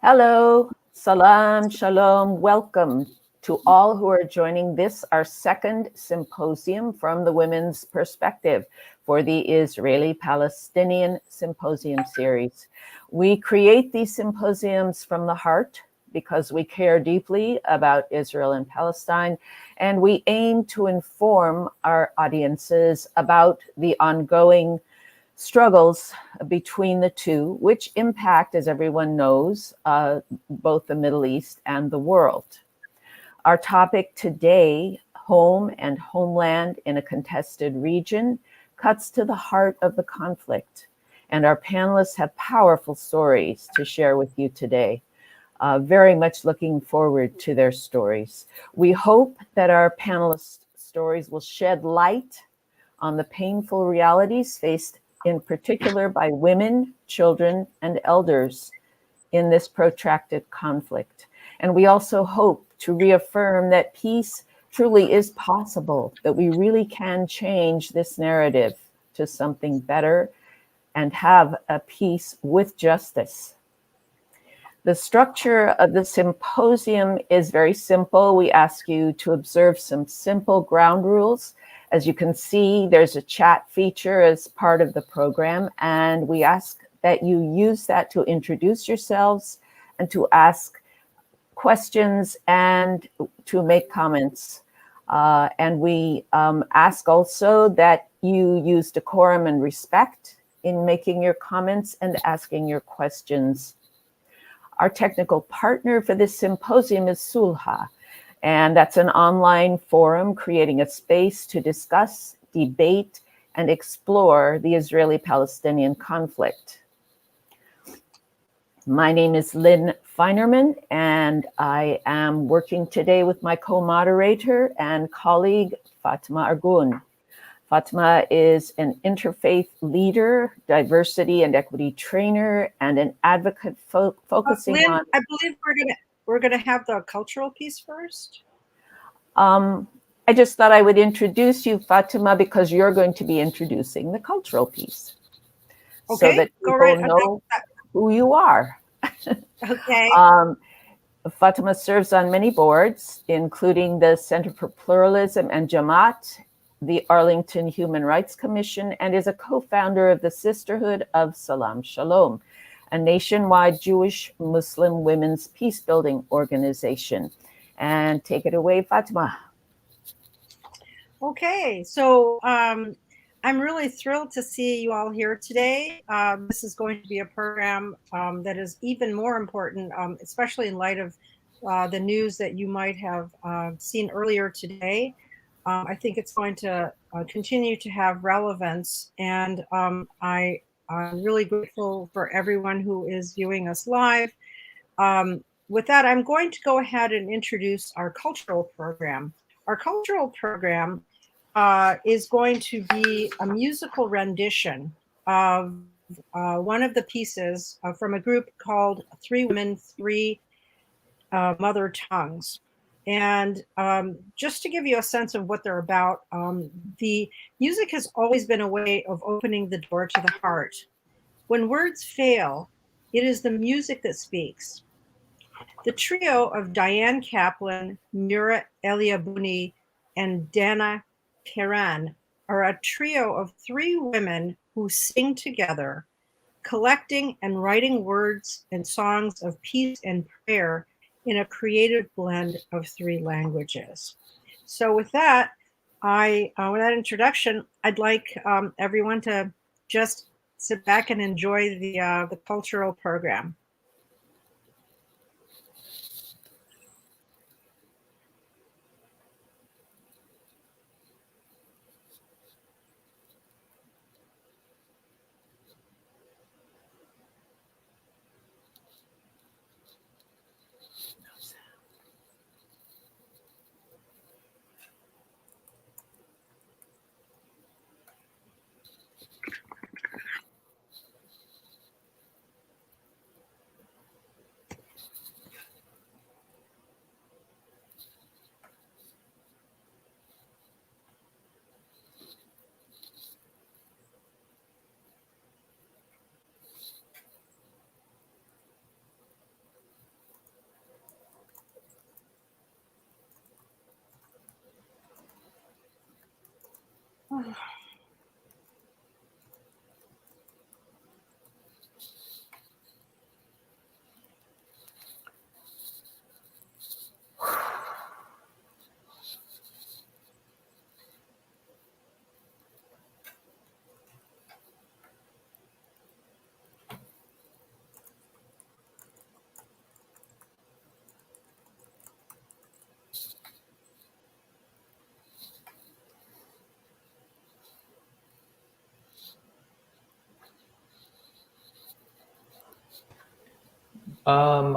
Hello, salam, shalom, welcome to all who are joining this, our second symposium from the women's perspective for the Israeli-Palestinian Symposium series. We create these symposiums from the heart because we care deeply about Israel and Palestine, and we aim to inform our audiences about the ongoing struggles between the two, which impact, as everyone knows, both the Middle East and the world. Our topic today, Home and Homeland in a Contested Region, cuts to the heart of the conflict. And our panelists have powerful stories to share with you today. Very much looking forward to their stories. We hope that our panelists' stories will shed light on the painful realities faced in particular by women, children, and elders in this protracted conflict. And we also hope to reaffirm that peace truly is possible, that we really can change this narrative to something better and have a peace with justice. The structure of the symposium is very simple. We ask you to observe some simple ground rules. As you can see, there's a chat feature as part of the program, and we ask that you use that to introduce yourselves and to ask questions and to make comments. And we ask also that you use decorum and respect in making your comments and asking your questions. Our technical partner for this symposium is Sulha, and that's an online forum creating a space to discuss, debate, and explore the Israeli-Palestinian conflict. My name is Lynn Feinerman, and I am working today with my co-moderator and colleague, Fatma Argun. Fatma is an interfaith leader, diversity and equity trainer, and an advocate focusing Lynn, on... I believe we're gonna have the cultural piece first. I just thought I would introduce you, Fatima, because you're going to be introducing the cultural piece. Okay, so that go people right know who you are. Okay. Fatima serves on many boards, including the Center for Pluralism and Jamaat, the Arlington Human Rights Commission, and is a co-founder of the Sisterhood of Salam Shalom, a nationwide Jewish Muslim women's peace-building organization. And take it away, Fatima. Okay, so I'm really thrilled to see you all here today. This is going to be a program that is even more important, especially in light of the news that you might have seen earlier today. I think it's going to continue to have relevance, and I'm really grateful for everyone who is viewing us live. With that, I'm going to go ahead and introduce our cultural program. Our cultural program is going to be a musical rendition of one of the pieces from a group called Three Women, Three Mother Tongues. And just to give you a sense of what they're about, the music has always been a way of opening the door to the heart. When words fail, it is the music that speaks. The trio of Diane Kaplan, Mira Eliabuni, and Dana Karan are a trio of three women who sing together, collecting and writing words and songs of peace and prayer in a creative blend of three languages. So with that, with that introduction, I'd like everyone to just sit back and enjoy the cultural program.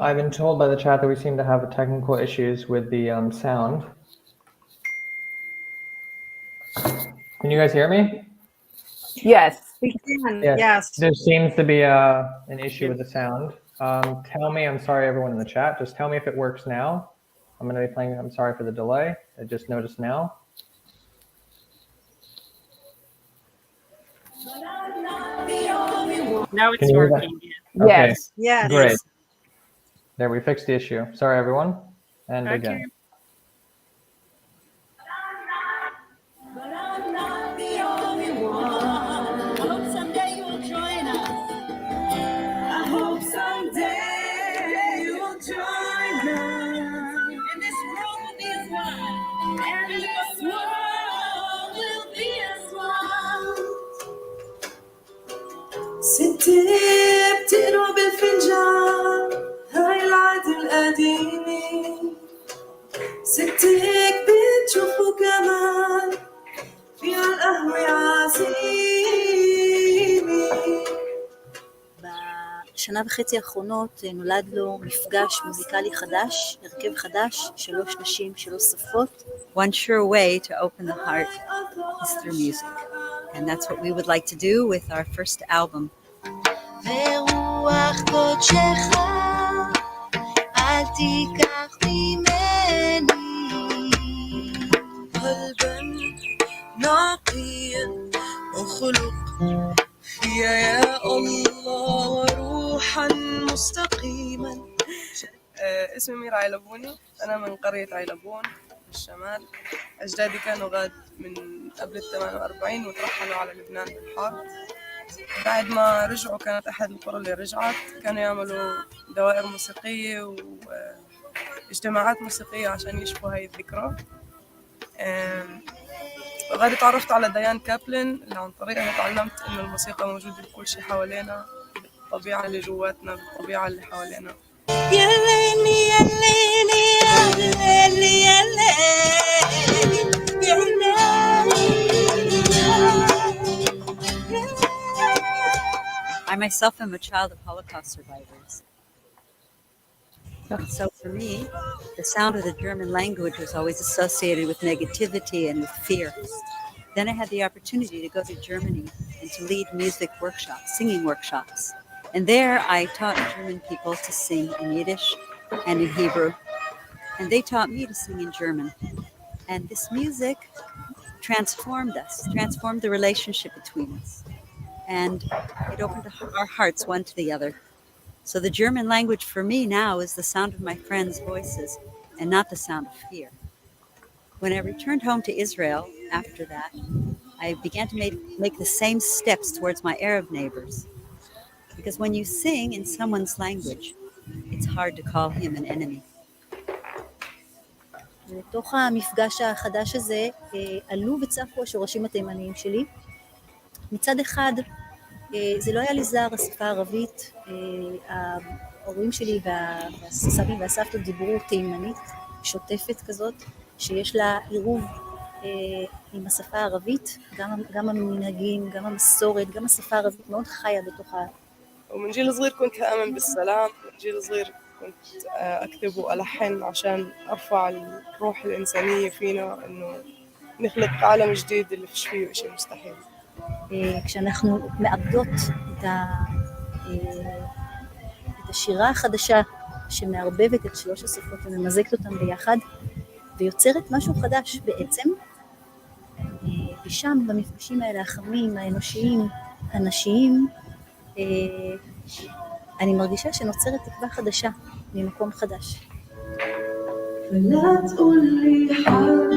I've been told by the chat that we seem to have technical issues with the sound. Can you guys hear me? Yes. We can, Yes. yes. There seems to be an issue with the sound. Tell me, I'm sorry everyone in the chat, just tell me if it works now. I'm going to be playing, I'm sorry for the delay. I just noticed now. Now it's Can you hear that? working. Okay, Yes. Yes. great. There, we fixed the issue. Sorry everyone. And Okay. again. ستي بتقرب بالفنجان هاي العهد القديم ستك بتشوفوا كمان في عالقهوة عزيمي. בשנה וחצי האחרונות נולד לו מפגש מוזיקלי חדש, הרכב חדש, 3 נשים, 3 שפות. One sure way to open the heart is through music. And that's what we would like to do with our first album. ורוח קודשך אל תיקח ממני قلبا نقيا وخلق فيا يا الله وروحا مستقيما. اسمي ميرا عيلبوني، أنا من قرية عيلبون في الشمال. أجدادي كانوا غاد من قبل 48 وترحلوا على لبنان بالحرب. بعد ما رجعوا كانت أحد القرى اللي رجعت كانوا يعملوا دوائر موسيقية واجتماعات موسيقية عشان يشبهوا هاي الذكرى. وغادي تعرفت على ديان كابلن اللي عن طريقها تعلمت إنه الموسيقى موجودة بكل شيء حوالينا، بالطبيعة اللي جواتنا، بالطبيعة اللي حوالينا. يا ليلي يا ليلي يا ليلي يا ليلي يا ليلي. I myself am a child of Holocaust survivors. So for me, the sound of the German language was always associated with negativity and with fear. Then I had the opportunity to go to Germany and to lead music workshops, singing workshops. And there I taught German people to sing in Yiddish and in Hebrew. And they taught me to sing in German. And this music transformed us, transformed the relationship between us. And it opened our hearts one to the other. So the German language for me now is the sound of my friends' voices and not the sound of fear. When I returned home to Israel after that, I began to make the same steps towards my Arab neighbors. Because when you sing in someone's language, it's hard to call him an enemy. לתוך המפגש החדש הזה עלו וצפו השורשים התימניים שלי. מצד אחד, זה לא היה לי זר, השפה הערבית, ההורים שלי והסבים והסבתות דיברו תימנית, שוטפת כזאת, שיש לה עירוב עם השפה הערבית, גם המנהגים, גם המסורת, גם השפה הערבית מאוד חיה בתוכה. ومن جيل صغير كنت أؤمن بالسلام، من جيل صغير كنت أكتب وألحن عشان أرفع الروح الإنسانية فينا إنه نخلق عالم جديد اللي فيش فيه شيء مستحيل. כשאנחנו מאבדות את השירה החדשה שמערבבת את 3 השפות וממזגת אותם ביחד ויוצרת משהו חדש בעצם, ושם במפגשים האלה החמים, האנושיים, הנשיים, אני מרגישה שנוצרת תקווה חדשה ממקום חדש. ولا تقول لي حرب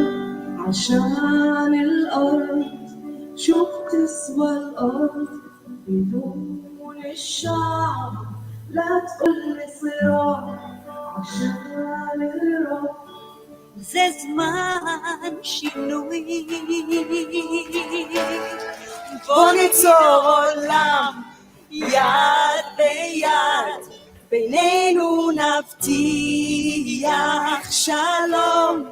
عشان الأرض شوف تسوى الأرض بدون الشعب لا تقولي صراع عشان الرب זה זמן שינוי. בוא ניצור עולם יד ביד, בינינו נבטיח שלום,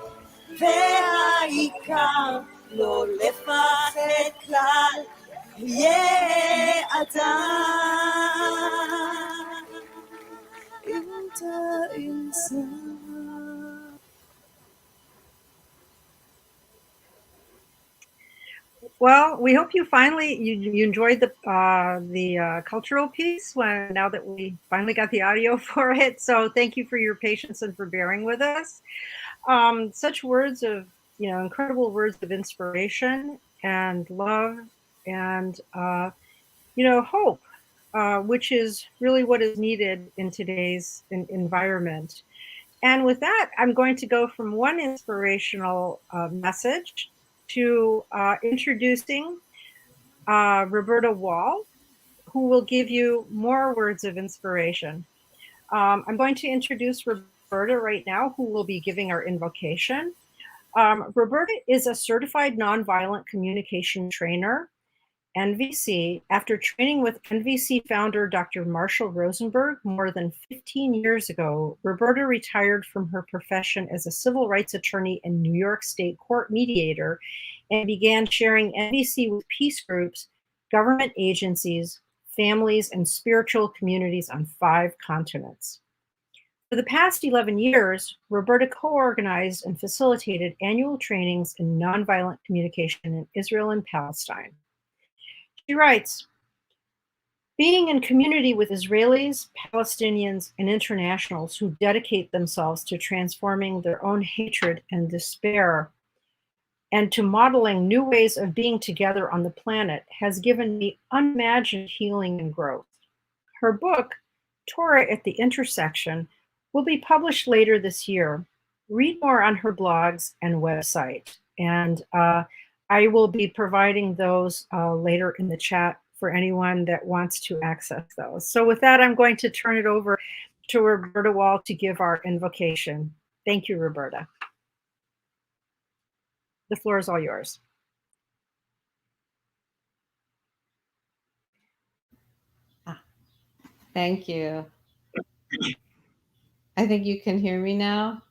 והעיקר לא לפחד כלל, יהיה אדם אם תאנסה. Well, we hope you finally you enjoyed the cultural piece now that we finally got the audio for it. So thank you for your patience and for bearing with us. Such words of incredible words of inspiration and love and hope, which is really what is needed in today's environment. And with that, I'm going to go from one inspirational message to introducing Roberta Wall, who will give you more words of inspiration. I'm going to introduce Roberta right now, who will be giving our invocation. Roberta is a certified nonviolent communication trainer, NVC. After training with NVC founder Dr. Marshall Rosenberg more than 15 years ago, Roberta retired from her profession as a civil rights attorney and New York State court mediator and began sharing NVC with peace groups, government agencies, families, and spiritual communities on 5 continents. For the past 11 years, Roberta co-organized and facilitated annual trainings in nonviolent communication in Israel and Palestine. She writes, being in community with Israelis, Palestinians, and internationals who dedicate themselves to transforming their own hatred and despair and to modeling new ways of being together on the planet has given me unimagined healing and growth. Her book, Torah at the Intersection, will be published later this year. Read more on her blogs and website. And I will be providing those later in the chat for anyone that wants to access those. So with that, I'm going to turn it over to Roberta Wall to give our invocation. Thank you, Roberta. The floor is all yours. Thank you. I think you can hear me now.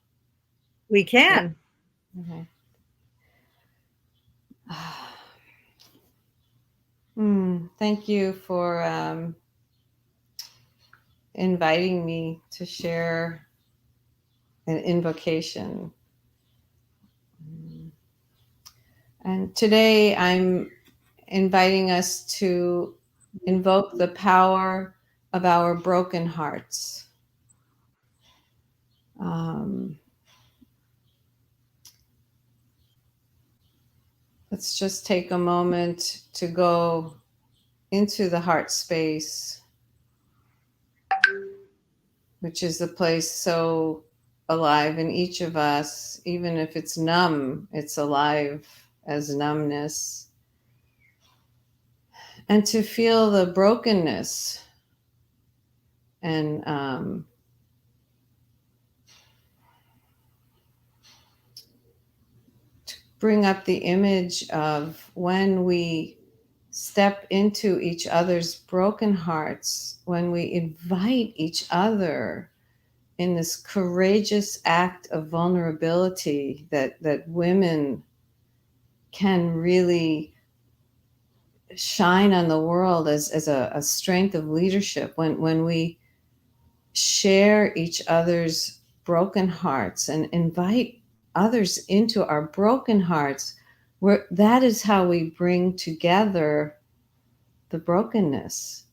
We can. Okay. Thank you for inviting me to share an invocation. And today I'm inviting us to invoke the power of our broken hearts. Let's just take a moment to go into the heart space, which is the place so alive in each of us. Even if it's numb, it's alive as numbness. And to feel the brokenness and to bring up the image of when we step into each other's broken hearts, when we invite each other in this courageous act of vulnerability that women can really shine on the world as a strength of leadership, when we share each other's broken hearts and invite others into our broken hearts, that is how we bring together the brokenness.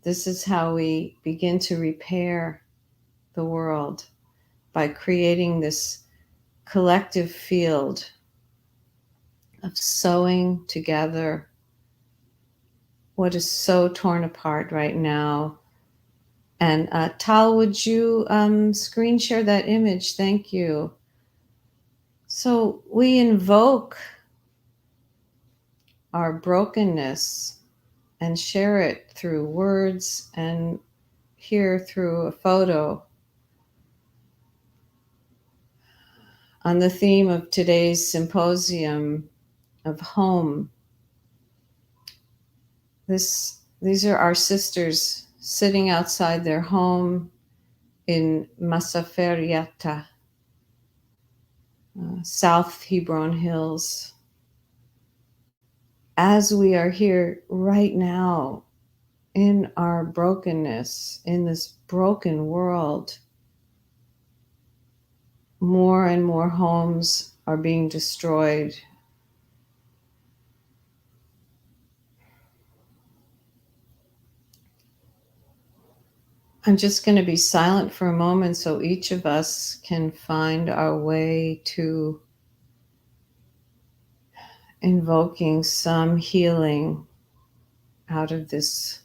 This is how we begin to repair the world, by creating this collective field of sewing together what is so torn apart right now. And Tal, would you screen share that image? Thank you. So we invoke our brokenness and share it through words and here through a photo on the theme of today's symposium of home. These are our sisters sitting outside their home in Masaferiata, South Hebron Hills. As we are here right now in our brokenness, in this broken world, more and more homes are being destroyed. I'm just going to be silent for a moment so each of us can find our way to invoking some healing out of this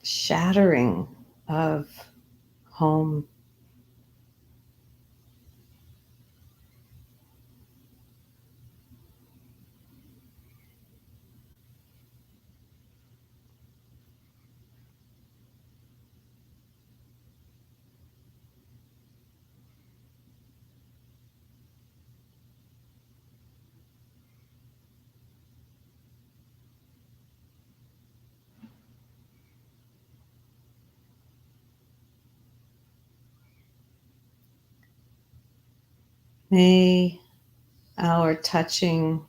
shattering of home. May our touching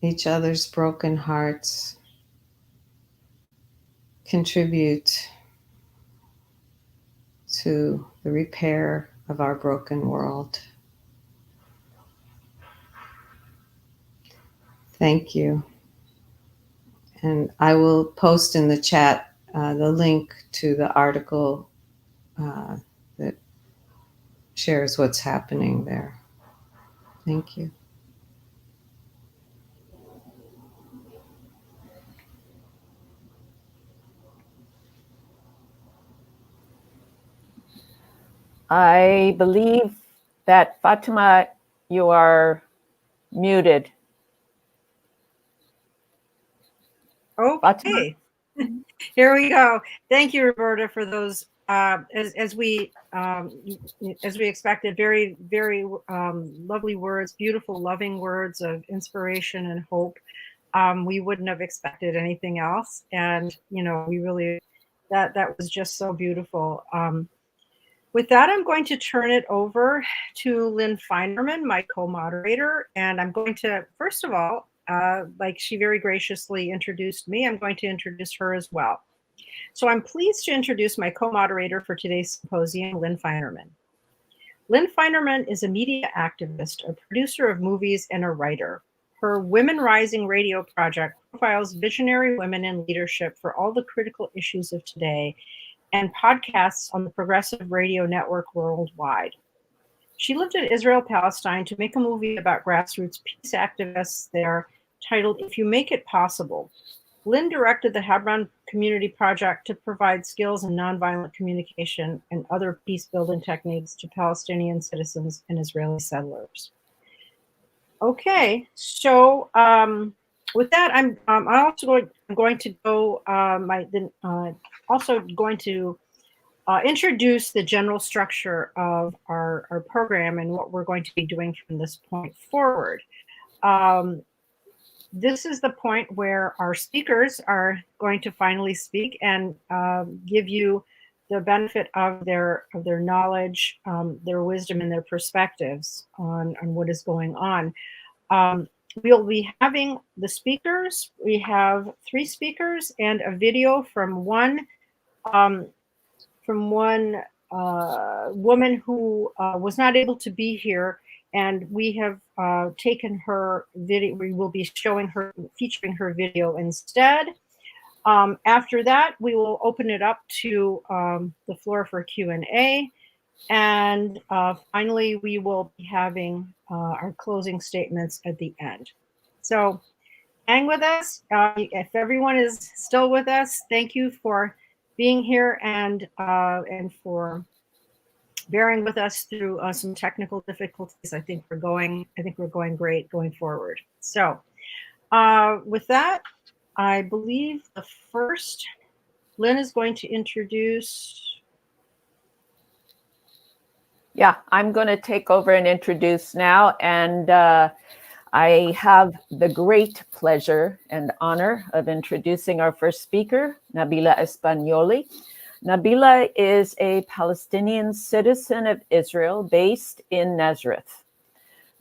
each other's broken hearts contribute to the repair of our broken world. Thank you. And I will post in the chat the link to the article that shares what's happening there. Thank you. I believe that Fatima, you are muted. Okay. Here we go. Thank you, Roberta, for those, as we expected, very, very lovely words, beautiful, loving words of inspiration and hope. We wouldn't have expected anything else. And, we really, that was just so beautiful. With that, I'm going to turn it over to Lynn Feinerman, my co-moderator. And I'm going to, first of all, like she very graciously introduced me, I'm going to introduce her as well. So I'm pleased to introduce my co-moderator for today's symposium, Lynn Feinerman. Lynn Feinerman is a media activist, a producer of movies, and a writer. Her Women Rising radio project profiles visionary women in leadership for all the critical issues of today and podcasts on the Progressive Radio Network worldwide. She lived in Israel-Palestine to make a movie about grassroots peace activists there titled If You Make It Possible. Lynn directed the Hebron Community Project to provide skills in nonviolent communication and other peace-building techniques to Palestinian citizens and Israeli settlers. Okay, so with that, I'm also going to go. Also going to introduce the general structure of our program and what we're going to be doing from this point forward. This is the point where our speakers are going to finally speak and give you the benefit of their knowledge, their wisdom, and their perspectives on what is going on. We'll be having the speakers. We have 3 speakers and a video from one woman who was not able to be here, and we have taken her video. We will be featuring her video instead. After that, we will open it up to the floor for Q&A. And finally, we will be having our closing statements at the end. So hang with us. If everyone is still with us, thank you for being here and for bearing with us through some technical difficulties. I think we're going great going forward. So With that, I believe the first, Lynn is going to introduce. Yeah, I'm going to take over and introduce now. And I have the great pleasure and honor of introducing our first speaker, Nabila Espanoli. Nabila is a Palestinian citizen of Israel based in Nazareth.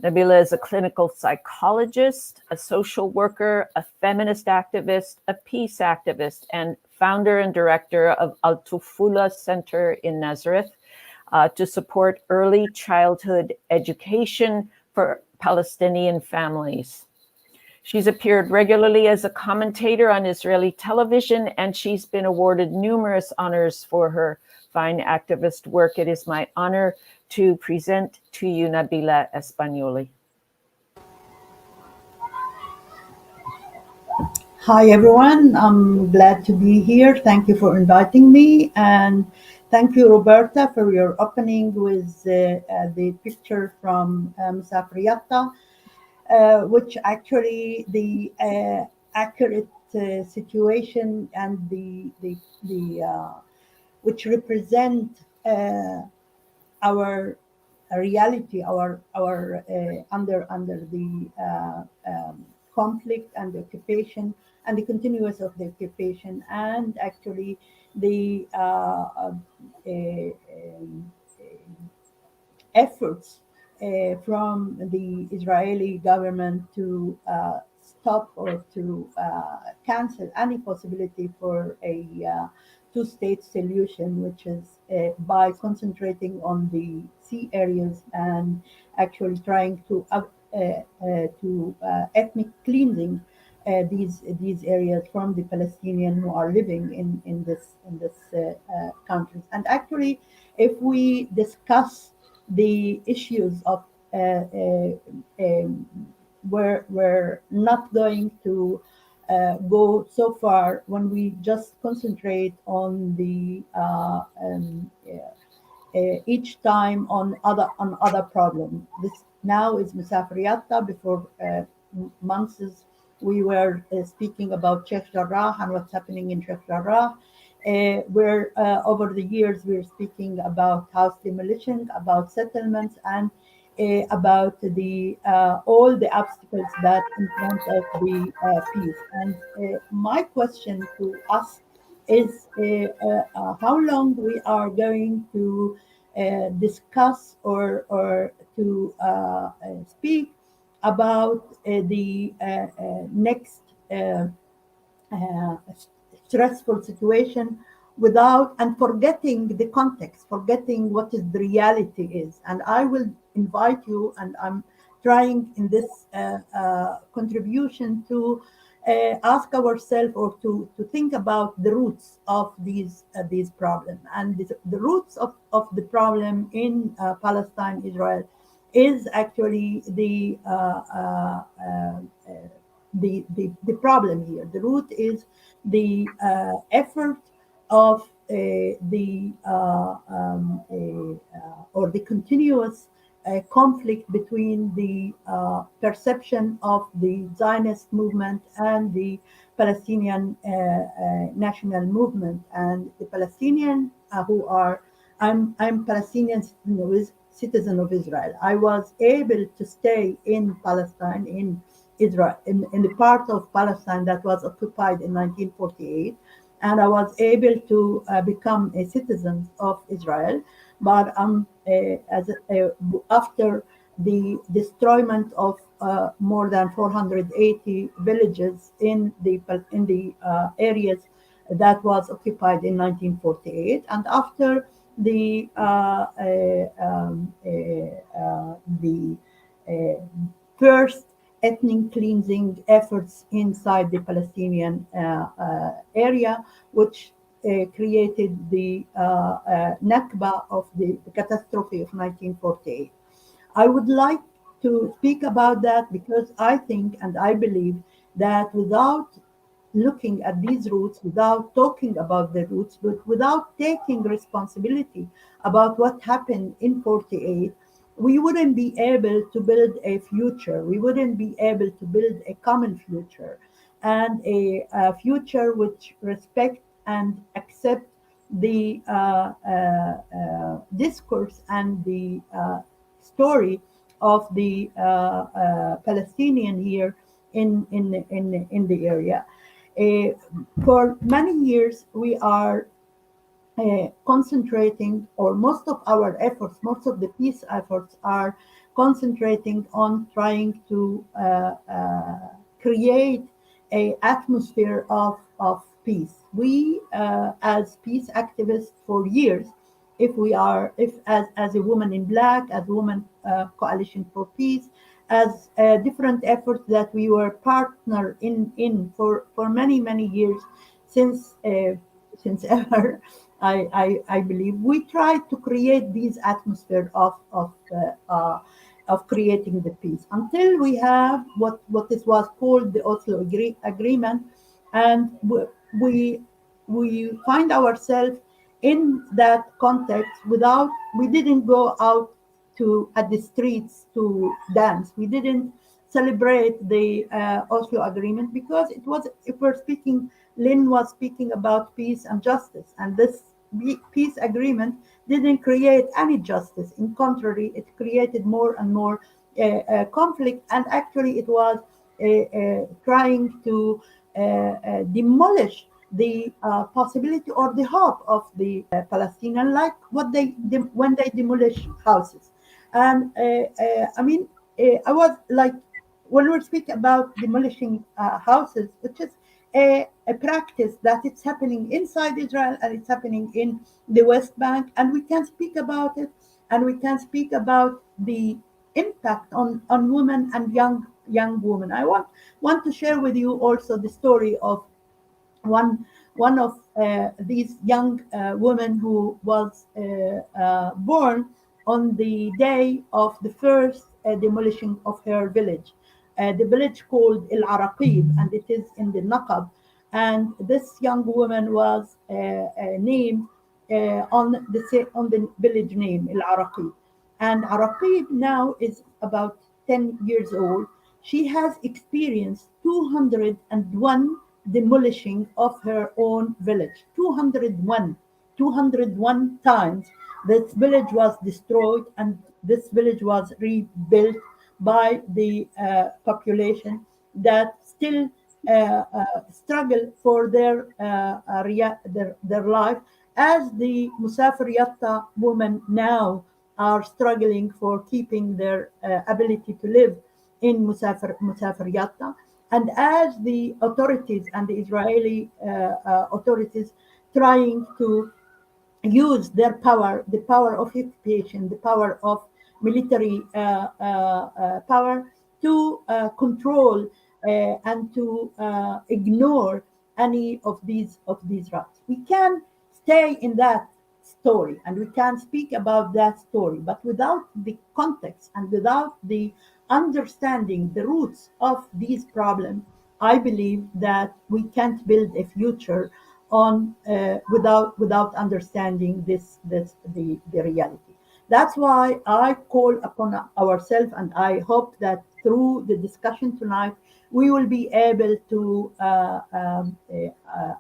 Nabila is a clinical psychologist, a social worker, a feminist activist, a peace activist, and founder and director of Al-Tufula Center in Nazareth to support early childhood education for Palestinian families. She's appeared regularly as a commentator on Israeli television, and she's been awarded numerous honors for her fine activist work. It is my honor to present to you Nabila Espanoli. Hi, everyone. I'm glad to be here. Thank you for inviting me. And thank you, Roberta, for your opening with the picture from Safriyatta, which actually the accurate situation and the which represent our reality, our under the conflict and the occupation and the continuous of the occupation, and actually the efforts from the Israeli government to stop or to cancel any possibility for a two-state solution, which is by concentrating on the sea areas and actually trying to ethnic cleansing these areas from the Palestinians who are living in this countries. And actually, if we discuss the issues of we're not going to go so far when we just concentrate on the each time on other problem. This now is Musafiriyatta. Before months we were speaking about Sheikh Jarrah and what's happening in Sheikh Jarrah. Where over the years we're speaking about house demolition, about settlements, and about the all the obstacles that in front of the peace. And my question to us is how long we are going to discuss or to speak about the next stressful situation without and forgetting the context, forgetting what is the reality is. And I will invite you, and I'm trying in this contribution to ask ourselves or to think about the roots of these problems. And the roots of the problem in Palestine, Israel, is actually the problem here. The root is the effort of the or the continuous conflict between the perception of the Zionist movement and the Palestinian national movement. And the Palestinian who are, I'm Palestinian citizen of Israel. I was able to stay in Palestine, in Israel, in the part of Palestine that was occupied in 1948, and I was able to become a citizen of Israel. But after the destroyment of more than 480 villages in the areas that was occupied in 1948, and after the first ethnic cleansing efforts inside the Palestinian area, which created the Nakba of the catastrophe of 1948. I would like to speak about that because I think and I believe that without looking at these roots, without talking about the roots, but without taking responsibility about what happened in 48, we wouldn't be able to build a future. We wouldn't be able to build a common future, and a future which respect and accept the discourse and the story of the Palestinian here in the area. For many years, we are concentrating, or most of our efforts, most of the peace efforts are concentrating on trying to create a atmosphere of peace. We, as peace activists for years, if as a woman in black, as woman coalition for peace, as different efforts that we were partner in for many years, since ever, I believe we tried to create these atmosphere of creating the peace until we have what was called the Oslo Agreement, and we find ourselves in that context. Without, we didn't go out to at the streets to dance. We didn't celebrate the Oslo Agreement because it was, if we're speaking, Lynn was speaking about peace and justice, and this peace agreement didn't create any justice. In contrary, it created more and more conflict, and actually it was trying to demolish the possibility or the hope of the Palestinian, like what when they demolish houses. And I mean, I was like, when we speak about demolishing houses, which is a practice that it's happening inside Israel and it's happening in the West Bank, and we can speak about it, and we can speak about the impact on women and young women. I want to share with you also the story of one of these young women who was born on the day of the first demolition of her village, the village called El Araqib, and it is in the Naqab. And this young woman was named on the village name El Araqib. And Araqib now is about 10 years old. She has experienced 201 demolishing of her own village. 201 times this village was destroyed, and this village was rebuilt by the population that still struggle for their life, as the Musafir Yatta women now are struggling for keeping their ability to live in Musafir Yatta, and as the authorities and the Israeli authorities trying to use their power, the power of occupation, the power of military power, to control and to ignore any of these rights. We can stay in that story and we can speak about that story, but without the context and without the understanding the roots of these problems, I believe that we can't build a future on without understanding the reality. That's why I call upon ourselves, and I hope that through the discussion tonight we will be able to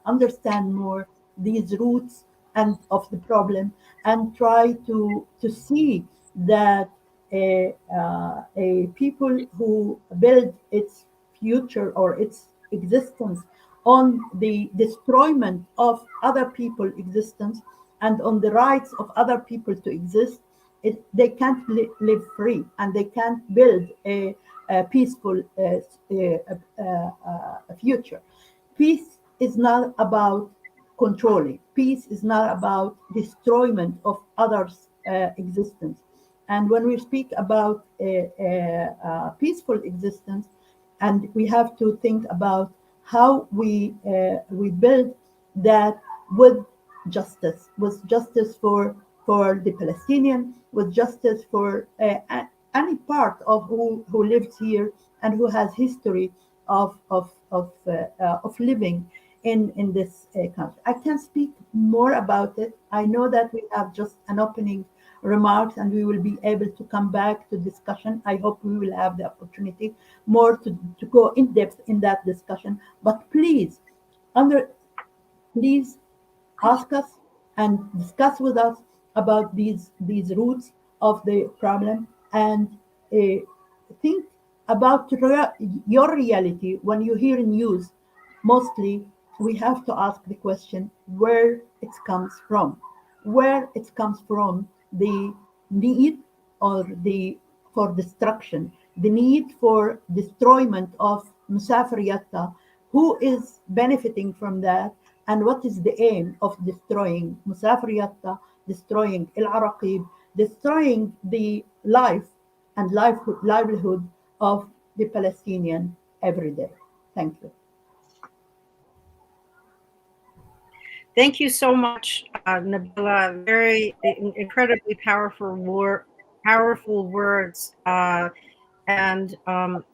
understand more these roots and of the problem, and try to see that a people who build its future or its existence on the destroyment of other people's existence and on the rights of other people to exist, they can't live free, and they can't build a peaceful future. Peace is not about controlling. Peace is not about destroyment of others' existence. And when we speak about a peaceful existence, and we have to think about how we build that with justice for the Palestinian, with justice for any part of who lives here and who has history of living in this country. I can speak more about it. I know that we have just an opening remarks, and we will be able to come back to discussion. I hope we will have the opportunity more to go in depth in that discussion. But please, please ask us and discuss with us about these roots of the problem, and think about your reality. When you hear news, mostly we have to ask the question where it comes from, the need or the for destruction, the need for destroyment of Musafir, who is benefiting from that, and what is the aim of destroying Musafir, destroying El Araqib, destroying the life and livelihood of the Palestinian every day. Thank you. Thank you so much, Nabila. Very incredibly powerful words. And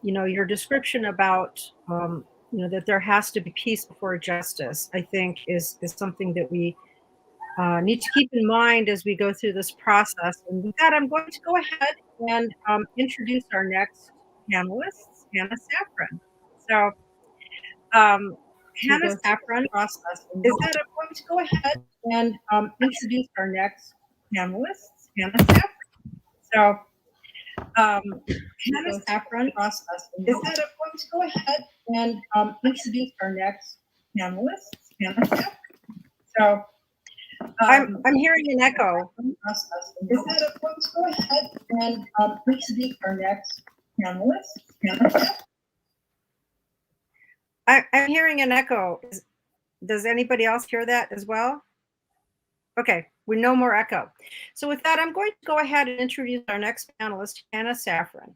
your description about that there has to be peace before justice, I think is something that we need to keep in mind as we go through this process. And with that, I'm going to go ahead and introduce our next panelists, Hannah Saffron. So, Hannah Saffron, process is that I'm going to go ahead and introduce our next panelists, Hannah Saffron. So, Hannah Saffron, process is that I'm going to go ahead and introduce our next panelists, Hannah Saffron. So, I'm hearing an echo. Is that I'm going to go ahead and introduce our next panelists, Hannah Saffron. I'm hearing an echo. Does anybody else hear that as well? Okay, with no more echo. So with that, I'm going to go ahead and introduce our next panelist, Hannah Saffron.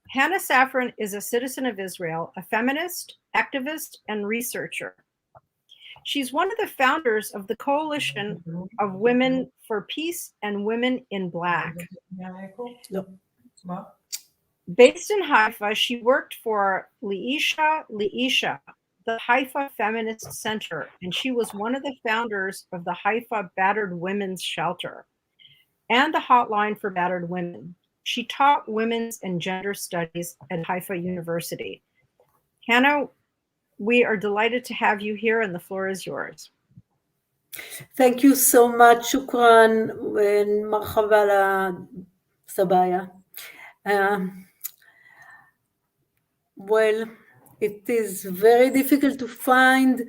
Hannah Saffron is a citizen of Israel, a feminist, activist, and researcher. She's one of the founders of the Coalition of Women for Peace and Women in Black. Based in Haifa, she worked for Leisha, the Haifa Feminist Center, and she was one of the founders of the Haifa Battered Women's Shelter and the Hotline for Battered Women. She taught women's and gender studies at Haifa University. Hannah, we are delighted to have you here, and the floor is yours. Thank you so much. Shukran and marhaba sabaya. Well, it is very difficult to find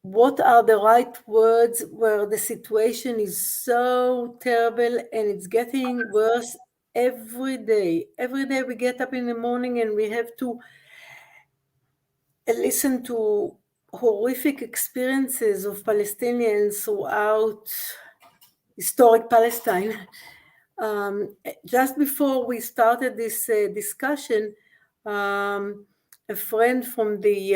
what are the right words where the situation is so terrible and it's getting worse every day. Every day we get up in the morning and we have to listen to horrific experiences of Palestinians throughout historic Palestine. Just before we started this discussion, a friend from the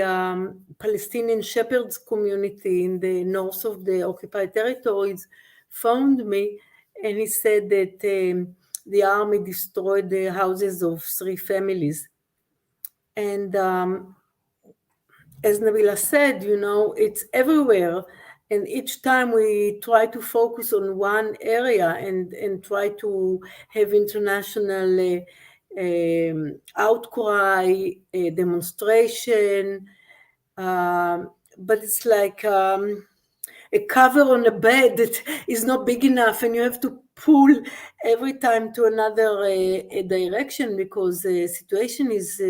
Palestinian shepherds community in the north of the occupied territories phoned me, and he said that the army destroyed the houses of 3 families. And as Nabila said, it's everywhere. And each time we try to focus on one area and try to have international outcry, demonstration, but it's like a cover on a bed that is not big enough, and you have to pull every time to another direction, because the situation is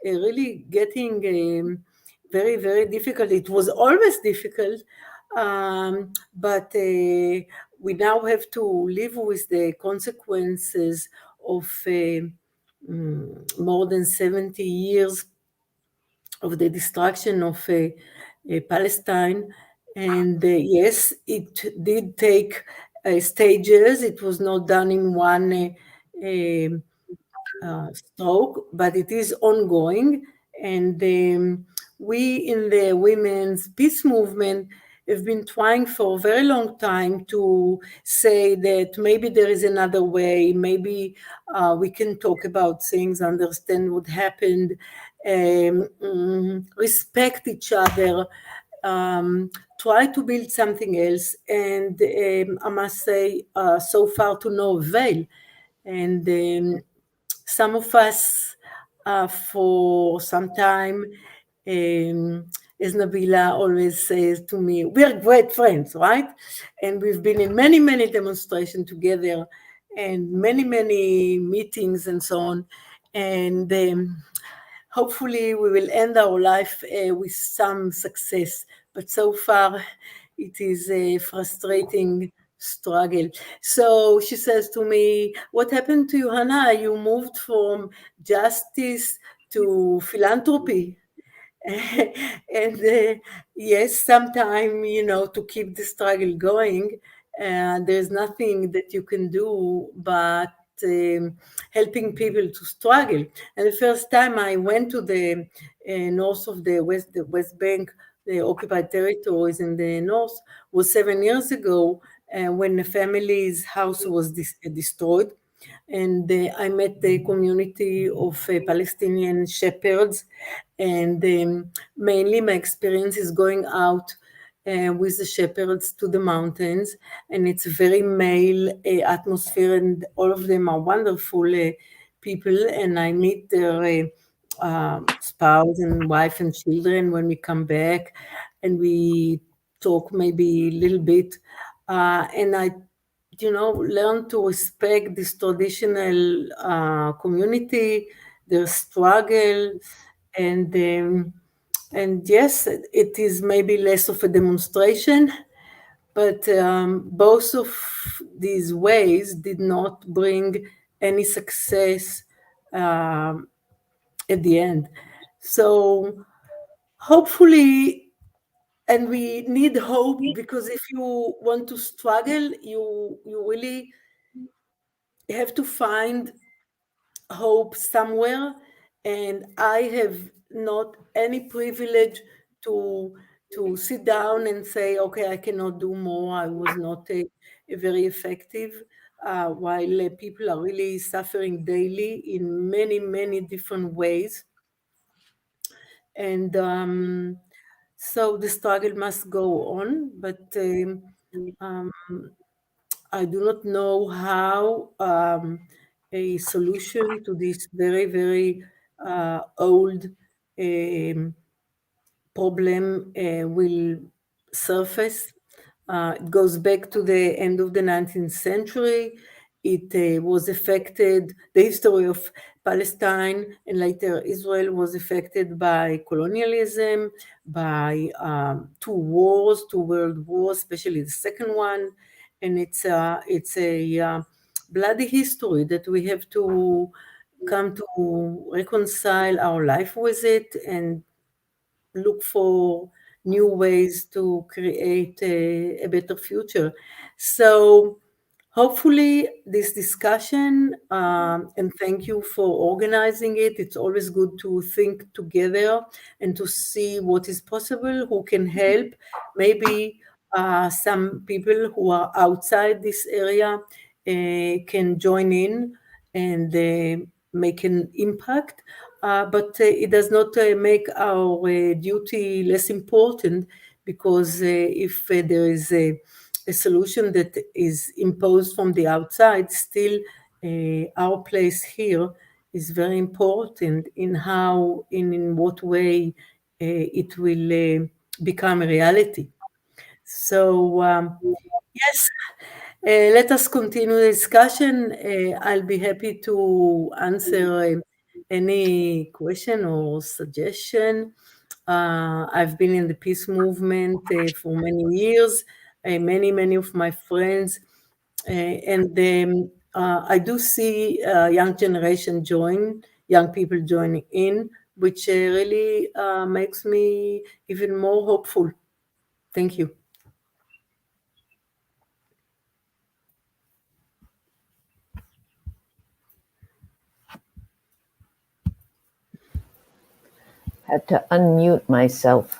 really getting very, very difficult. It was always difficult, but we now have to live with the consequences of more than 70 years of the destruction of Palestine. And yes, it did take stages. It was not done in one stroke, but it is ongoing. And we in the women's peace movement have been trying for a very long time to say that maybe there is another way, maybe we can talk about things, understand what happened, respect each other, try to build something else, and I must say, so far to no avail. And some of us, for some time, as Nabila always says to me, we are great friends, right? And we've been in many, many demonstrations together and many, many meetings and so on. And hopefully we will end our life with some success. But so far, it is a frustrating struggle. So she says to me, what happened to you, Hannah? You moved from justice to philanthropy. And yes, sometime, to keep the struggle going, there's nothing that you can do but helping people to struggle. And the first time I went to the north of the West Bank, the occupied territories in the north, was 7 years ago, when the family's house was destroyed. And I met the community of Palestinian shepherds, and mainly my experience is going out with the shepherds to the mountains, and it's a very male atmosphere, and all of them are wonderful people, and I meet their spouse and wife and children when we come back, and we talk maybe a little bit, and I learn to respect this traditional community, their struggle, and yes, it is maybe less of a demonstration, but both of these ways did not bring any success at the end. So hopefully, and we need hope, because if you want to struggle, you really have to find hope somewhere. And I have not any privilege to sit down and say, okay, I cannot do more. I was not a very effective, while people are really suffering daily in many, many different ways. And so the struggle must go on, but I do not know how a solution to this very, very old problem will surface. It goes back to the end of the 19th century. It was affected, the history of Palestine and later Israel was affected by colonialism, by two world wars, especially the second one. And it's a bloody history that we have to come to reconcile our life with it and look for new ways to create a better future. So hopefully this discussion, and thank you for organizing it. It's always good to think together and to see what is possible, who can help. Maybe some people who are outside this area can join in and make an impact. But it does not make our duty less important, because if there is a solution that is imposed from the outside, still our place here is very important in how, in what way it will become a reality. So yes, let us continue the discussion. I'll be happy to answer any question or suggestion. I've been in the peace movement for many years. Many of my friends, and I do see young people joining in, which really makes me even more hopeful. Thank you. Had to unmute myself.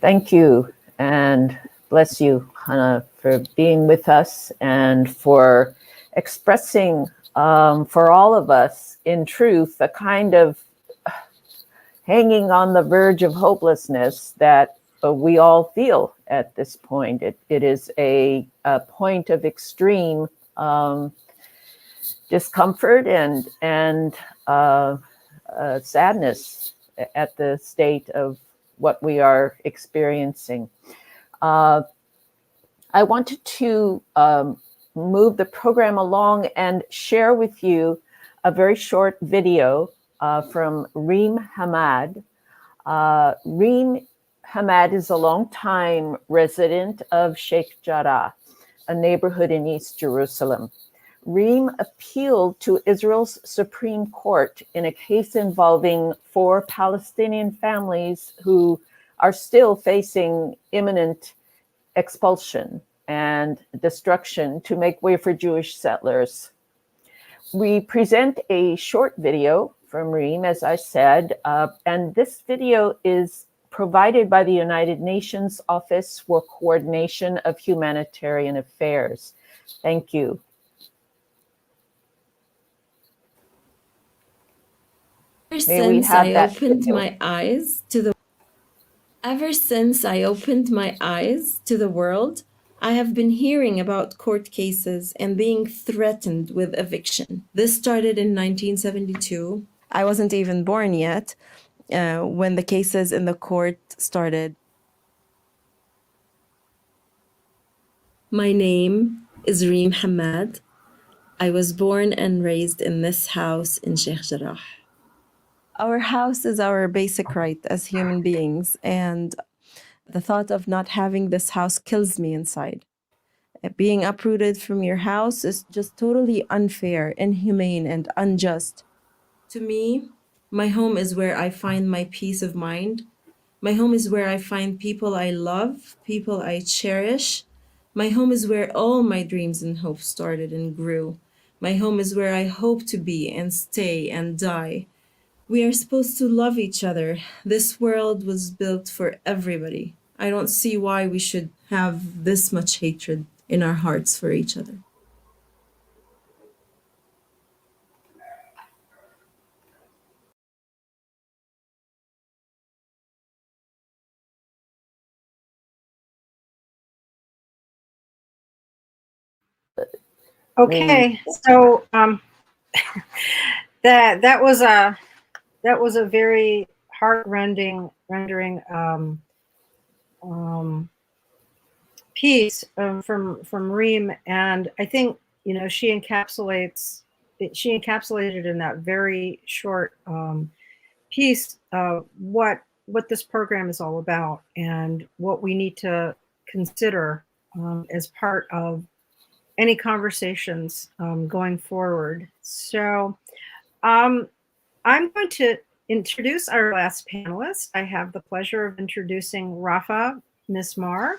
Thank you, and bless you, Hannah, for being with us and for expressing for all of us, in truth, a kind of hanging on the verge of hopelessness that we all feel at this point. It is a point of extreme discomfort and sadness at the state of what we are experiencing. I wanted to move the program along and share with you a very short video from Reem Hamad. Reem Hamad is a longtime resident of Sheikh Jarrah, a neighborhood in East Jerusalem. Reem appealed to Israel's Supreme Court in a case involving 4 Palestinian families who are still facing imminent expulsion and destruction to make way for Jewish settlers. We present a short video from Reem, as I said, and this video is provided by the United Nations Office for Coordination of Humanitarian Affairs. Thank you. Ever since I opened my eyes to the world, I have been hearing about court cases and being threatened with eviction. This started in 1972. I wasn't even born yet when the cases in the court started. My name is Reem Hamad. I was born and raised in this house in Sheikh Jarrah. Our house is our basic right as human beings, and the thought of not having this house kills me inside. Being uprooted from your house is just totally unfair, inhumane, and unjust. To me, my home is where I find my peace of mind. My home is where I find people I love, people I cherish. My home is where all my dreams and hopes started and grew. My home is where I hope to be and stay and die. We are supposed to love each other. This world was built for everybody. I don't see why we should have this much hatred in our hearts for each other. Okay, so that was a very heart-rending piece from Reem, and I think she encapsulated in that very short piece what this program is all about and what we need to consider as part of any conversations going forward. So I'm going to introduce our last panelist. I have the pleasure of introducing Rafa Mismar.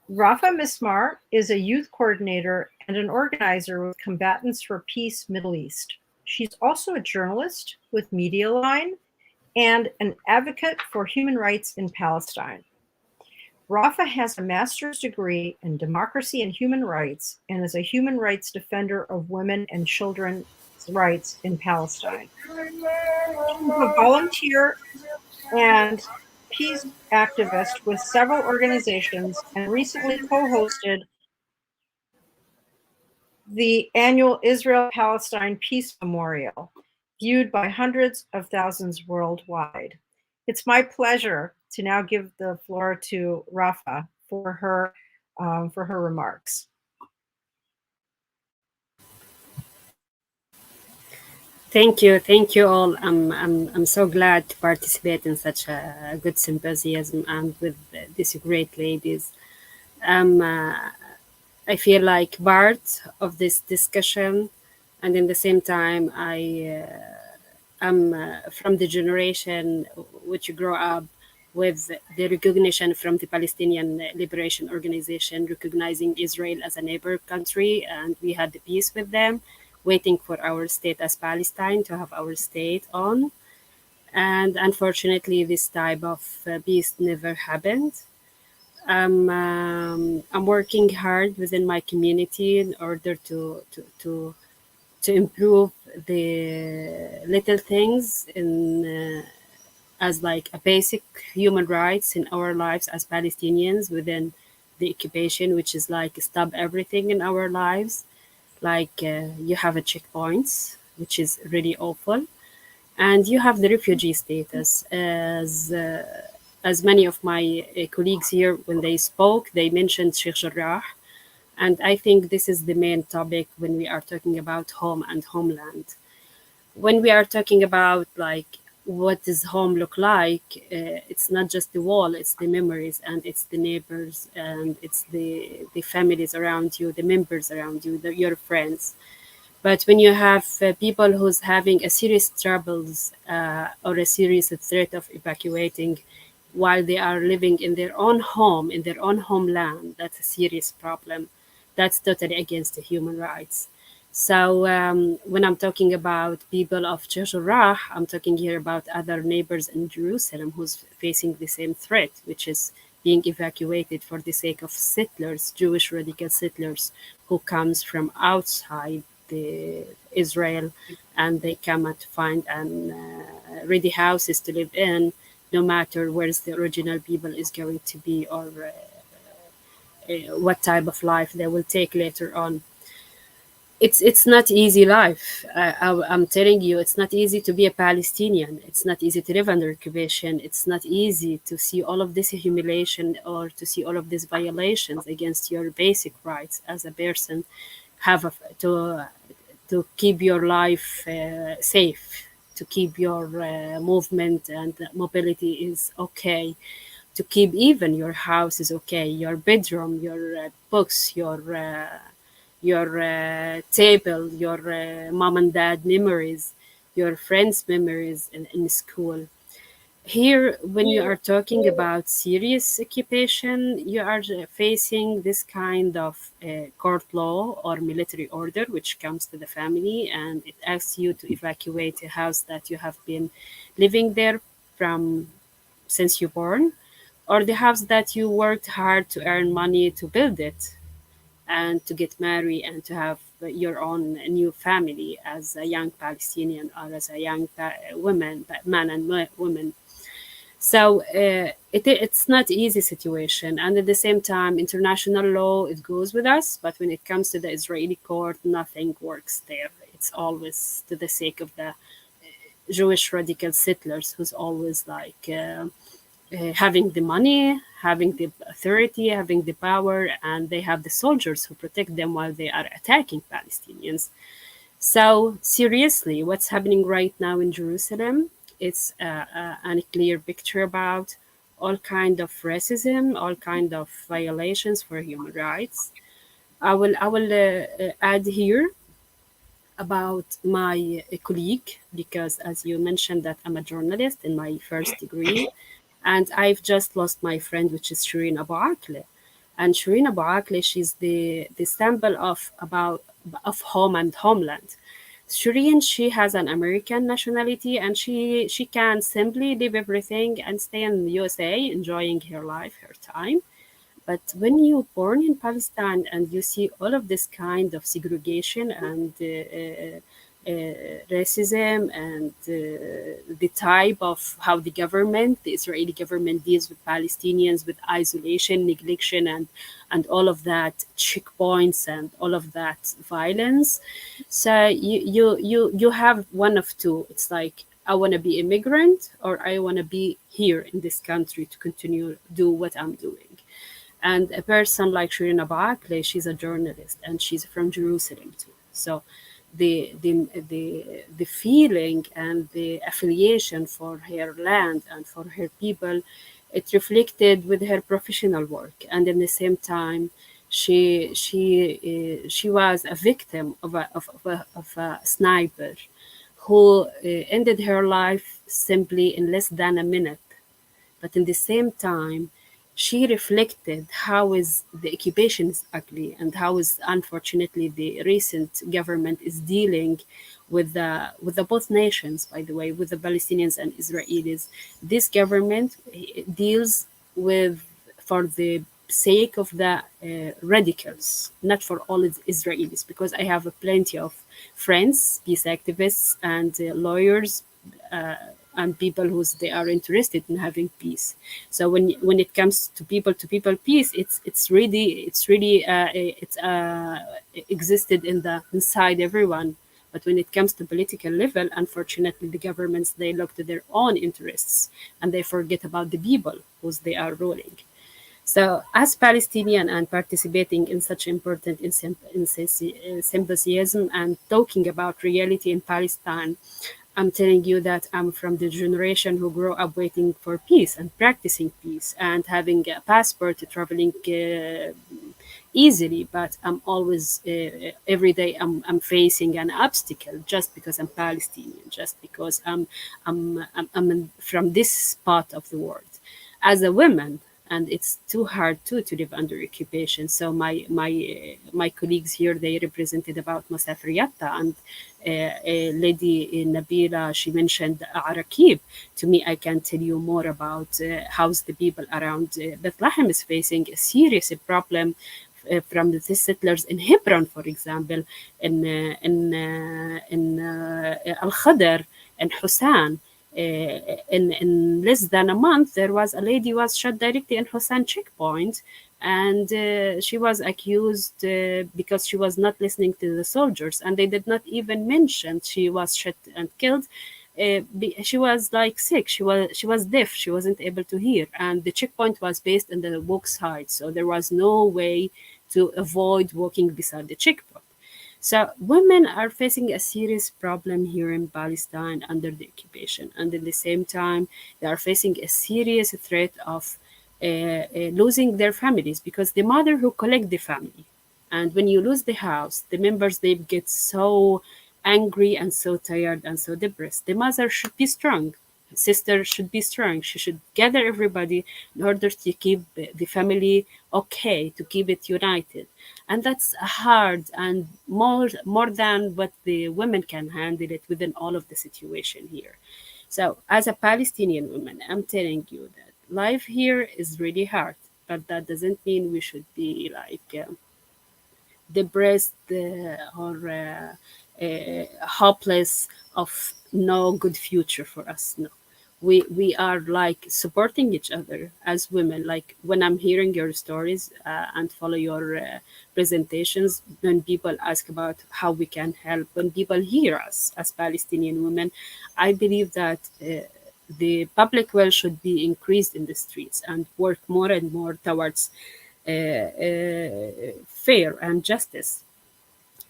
Rafa Mismar is a youth coordinator and an organizer with Combatants for Peace Middle East. She's also a journalist with Media Line and an advocate for human rights in Palestine. Rafa has a master's degree in democracy and human rights and is a human rights defender of women and children's rights in Palestine. She's a volunteer and peace activist with several organizations and recently co-hosted the annual Israel-Palestine Peace Memorial, viewed by hundreds of thousands worldwide. It's my pleasure to now give the floor to Rafa for her remarks. Thank you all. I'm so glad to participate in such a good symposium and with these great ladies. I feel like part of this discussion, and in the same time, I am from the generation which grew up with the recognition from the Palestinian Liberation Organization, recognizing Israel as a neighbor country, and we had the peace with them, waiting for our state as Palestine to have our state on. And unfortunately, this type of peace never happened. I'm working hard within my community in order to improve the little things as like a basic human rights in our lives as Palestinians within the occupation, which is like stop everything in our lives. Like you have a checkpoints, which is really awful, and you have the refugee status. As many of my colleagues here, when they spoke, they mentioned Sheikh Jarrah, and I think this is the main topic when we are talking about home and homeland. When we are talking about like what does home look like, it's not just the wall, it's the memories, and it's the neighbors, and it's the families around you, the members around you, your friends. But when you have people who's having a serious troubles or a serious threat of evacuating while they are living in their own home, in their own homeland, that's a serious problem. That's totally against the human rights. So when I'm talking about people of Sheikh Jarrah, I'm talking here about other neighbors in Jerusalem who's facing the same threat, which is being evacuated for the sake of settlers, Jewish radical settlers who comes from outside Israel, and they cannot find ready houses to live in, no matter where the original people is going to be, or what type of life they will take later on. It's not easy life. I'm telling you, it's not easy to be a Palestinian. It's not easy to live under occupation. It's not easy to see all of this humiliation or to see all of these violations against your basic rights as a person. To keep your life safe, to keep your movement and mobility is okay, to keep even your house is okay, your bedroom, your books, your table, your mom and dad memories, your friends' memories in school. Here, when you are talking about serious occupation, you are facing this kind of court law or military order, which comes to the family, and it asks you to evacuate a house that you have been living there from since you born, or the house that you worked hard to earn money to build it and to get married and to have your own new family as a young Palestinian or as a young woman, man and woman. So it's not easy situation, and at the same time, international law it goes with us. But when it comes to the Israeli court, nothing works there. It's always to the sake of the Jewish radical settlers, who's always like having the money, having the authority, having the power, and they have the soldiers who protect them while they are attacking Palestinians. So seriously, what's happening right now in Jerusalem? It's a clear picture about all kind of racism, all kind of violations for human rights. I will add here about my colleague, because as you mentioned that I'm a journalist in my first degree, and I've just lost my friend, which is Shireen Abu Akleh. And Shireen Abu Akleh, she's the symbol of home and homeland. Shireen, she has an American nationality, and she can simply leave everything and stay in the USA, enjoying her life, her time. But when you're born in Palestine and you see all of this kind of segregation and racism and the type of how the Israeli government deals with Palestinians, with isolation, neglection, and all of that checkpoints and all of that violence. So you have one of two. It's like, I want to be immigrant, or I want to be here in this country to continue do what I'm doing. And a person like Shireen Abu Akleh, she's a journalist and she's from Jerusalem too. So the feeling and the affiliation for her land and for her people, it reflected with her professional work. And at the same time, she was a victim of a sniper who ended her life simply in less than a minute. But in the same time, she reflected how is the occupation is ugly, and how is unfortunately the recent government is dealing with the both nations, by the way, with the Palestinians and Israelis. This government deals with for the sake of the radicals, not for all Israelis, because I have plenty of friends, peace activists and lawyers and people who they are interested in having peace. So when it comes to people peace, it's really existed inside everyone. But when it comes to political level, unfortunately, the governments, they look to their own interests and they forget about the people who they are ruling. So as Palestinian and participating in such important symposium and talking about reality in Palestine, I'm telling you that I'm from the generation who grew up waiting for peace and practicing peace and having a passport, traveling easily, but I'm always every day I'm facing an obstacle just because I'm Palestinian, just because I'm from this part of the world. As a woman, and it's too hard to live under occupation. So my colleagues here, they represented about Musafriyatta, and lady Nabila, she mentioned Arakib. To me, I can tell you more about how the people around Bethlehem is facing a serious problem from the settlers in Hebron, for example, in Al Khadr and Hussan. In less than a month, there was a lady was shot directly in Hussan checkpoint, and she was accused because she was not listening to the soldiers, and they did not even mention she was shot and killed. She was like sick. She was deaf. She wasn't able to hear, and the checkpoint was based on the walk side, so there was no way to avoid walking beside the checkpoint. So women are facing a serious problem here in Palestine under the occupation, and at the same time, they are facing a serious threat of losing their families, because the mother who collect the family, and when you lose the house, the members, they get so angry and so tired and so depressed. The mother should be strong. Sister should be strong. She should gather everybody in order to keep the family okay, to keep it united. And that's hard, and more than what the women can handle it within all of the situation here. So as a Palestinian woman, I'm telling you that life here is really hard, but that doesn't mean we should be like depressed or hopeless of no good future for us. No, we are like supporting each other as women. Like when I'm hearing your stories and follow your presentations, when people ask about how we can help, when people hear us as Palestinian women, I believe that the public will should be increased in the streets and work more and more towards fair and justice.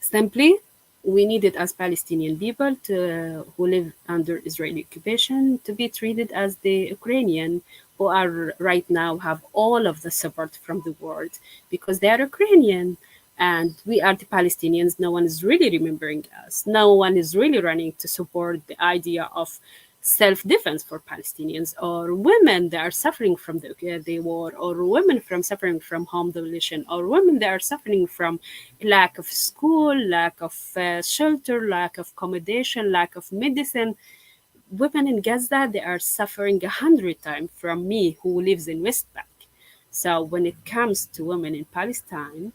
Simply, we needed as Palestinian people who live under Israeli occupation to be treated as the Ukrainian who are right now have all of the support from the world, because they are Ukrainian and we are the Palestinians. No one is really remembering us. No one is really running to support the idea of self-defense for Palestinians, or women that are suffering from the war, or women from suffering from home demolition, or women that are suffering from lack of school, lack of shelter, lack of accommodation, lack of medicine. Women in Gaza, they are suffering 100 times from me who lives in West Bank. So when it comes to women in Palestine,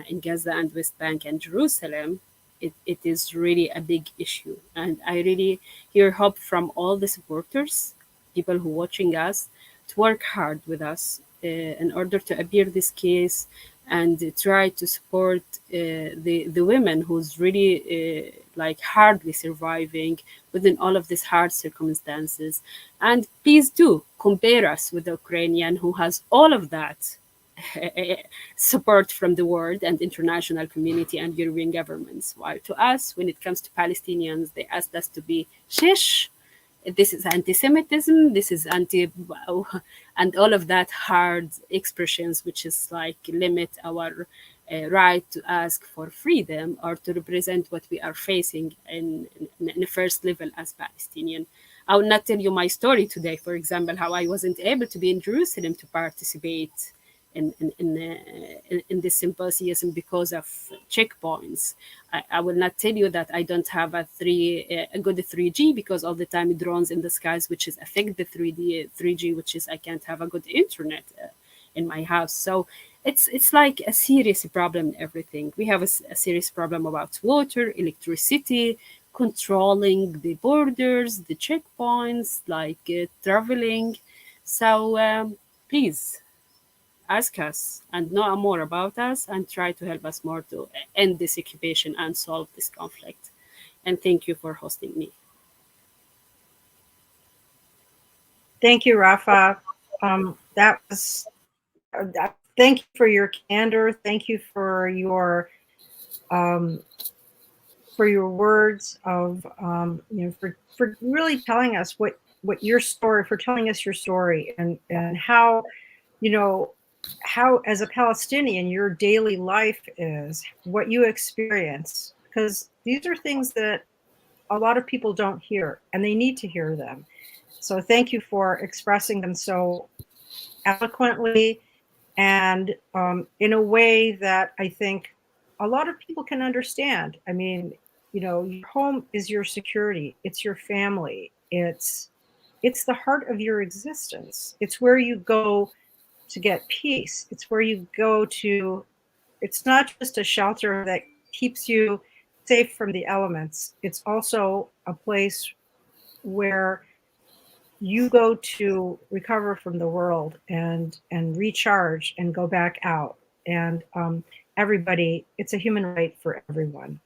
in Gaza and West Bank and Jerusalem, it is really a big issue. And I really hear hope from all the supporters, people who are watching us, to work hard with us in order to appear this case and try to support the women who's really like hardly surviving within all of these hard circumstances. And please do compare us with the Ukrainian who has all of that support from the world and international community and European governments. While to us, when it comes to Palestinians, they asked us to be shish. This is anti-Semitism. This is anti, and all of that hard expressions, which is like limit our right to ask for freedom or to represent what we are facing in the first level as Palestinian. I will not tell you my story today, for example, how I wasn't able to be in Jerusalem to participate in this symposium because of checkpoints. I will not tell you that I don't have a good 3G, because all the time drones in the skies, which is affect the 3G, which is I can't have a good internet in my house. So it's like a serious problem in everything. We have a serious problem about water, electricity, controlling the borders, the checkpoints, like traveling. So please ask us and know more about us and try to help us more to end this occupation and solve this conflict. And thank you for hosting me. Thank you, Rafa. That was. Thank you for your candor. Thank you for your words of for really telling us what your story, for telling us your story, and how how as a Palestinian your daily life is, what you experience, because these are things that a lot of people don't hear and they need to hear them. So thank you for expressing them so eloquently and in a way that I think a lot of people can understand. I mean, your home is your security. It's your family. It's the heart of your existence. It's where you go to get peace. It's where you go to, it's not just a shelter that keeps you safe from the elements. It's also a place where you go to recover from the world and recharge and go back out. And everybody, it's a human right for everyone.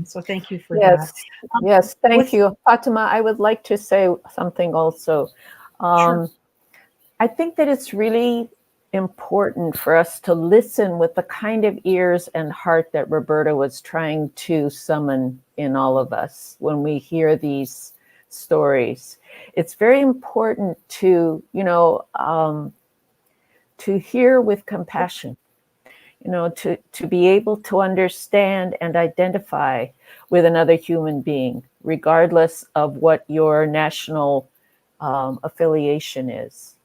So thank you for that. Yes, thank you. Fatima, I would like to say something also. Sure. I think that it's really important for us to listen with the kind of ears and heart that Roberta was trying to summon in all of us when we hear these stories. It's very important to, to hear with compassion, to be able to understand and identify with another human being, regardless of what your national affiliation is.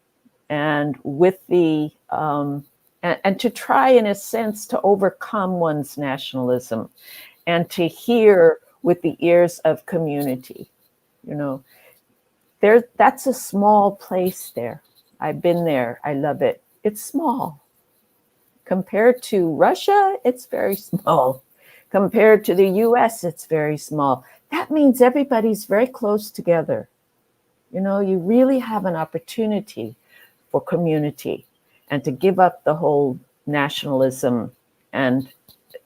And with the and to try, in a sense, to overcome one's nationalism and to hear with the ears of community. That's a small place there. I've been there. I love it. It's small. Compared to Russia, it's very small. Compared to the US, it's very small. That means everybody's very close together. You really have an opportunity for community and to give up the whole nationalism and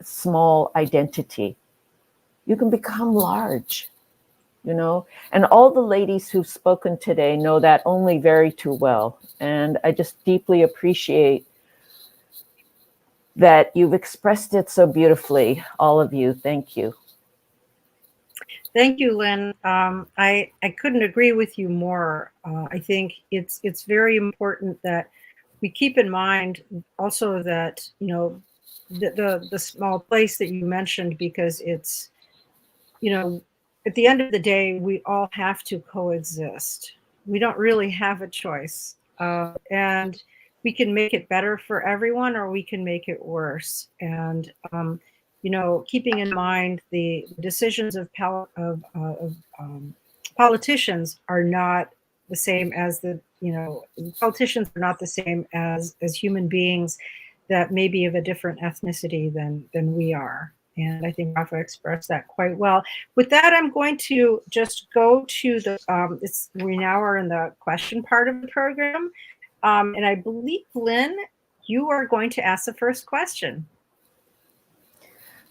small identity. You can become large, and all the ladies who've spoken today know that only very too well. And I just deeply appreciate that you've expressed it so beautifully, all of you. Thank you. Thank you, Lynn. I couldn't agree with you more. I think it's very important that we keep in mind also that the small place that you mentioned, because it's at the end of the day we all have to coexist. We don't really have a choice, and we can make it better for everyone or we can make it worse. And keeping in mind the decisions of politicians are not the same as politicians are not the same as human beings that may be of a different ethnicity than we are. And I think Rafa expressed that quite well. With that, I'm going to just go to we now are in the question part of the program. And I believe, Lynn, you are going to ask the first question.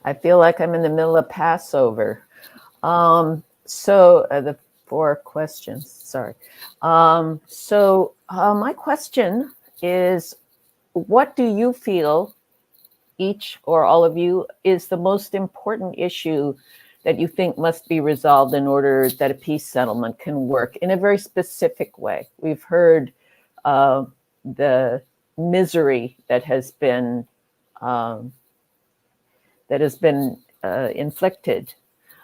I feel like I'm in the middle of Passover. The 4 questions, sorry. My question is, what do you feel, each or all of you, is the most important issue that you think must be resolved in order that a peace settlement can work in a very specific way? We've heard the misery that has been inflicted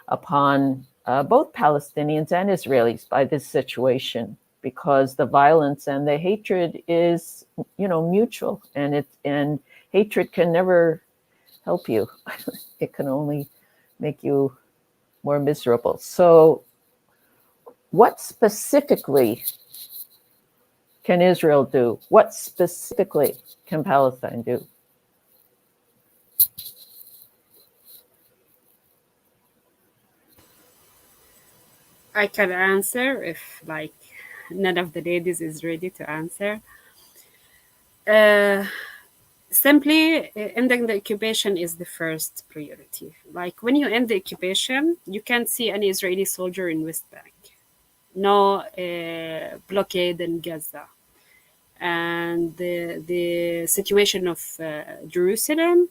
upon both Palestinians and Israelis by this situation, because the violence and the hatred is, mutual, and hatred can never help you. It can only make you more miserable. So, what specifically can Israel do? What specifically can Palestine do? I can answer if like none of the ladies is ready to answer. Simply, ending the occupation is the first priority. Like when you end the occupation, you can't see any Israeli soldier in West Bank, no blockade in Gaza, and the situation of Jerusalem,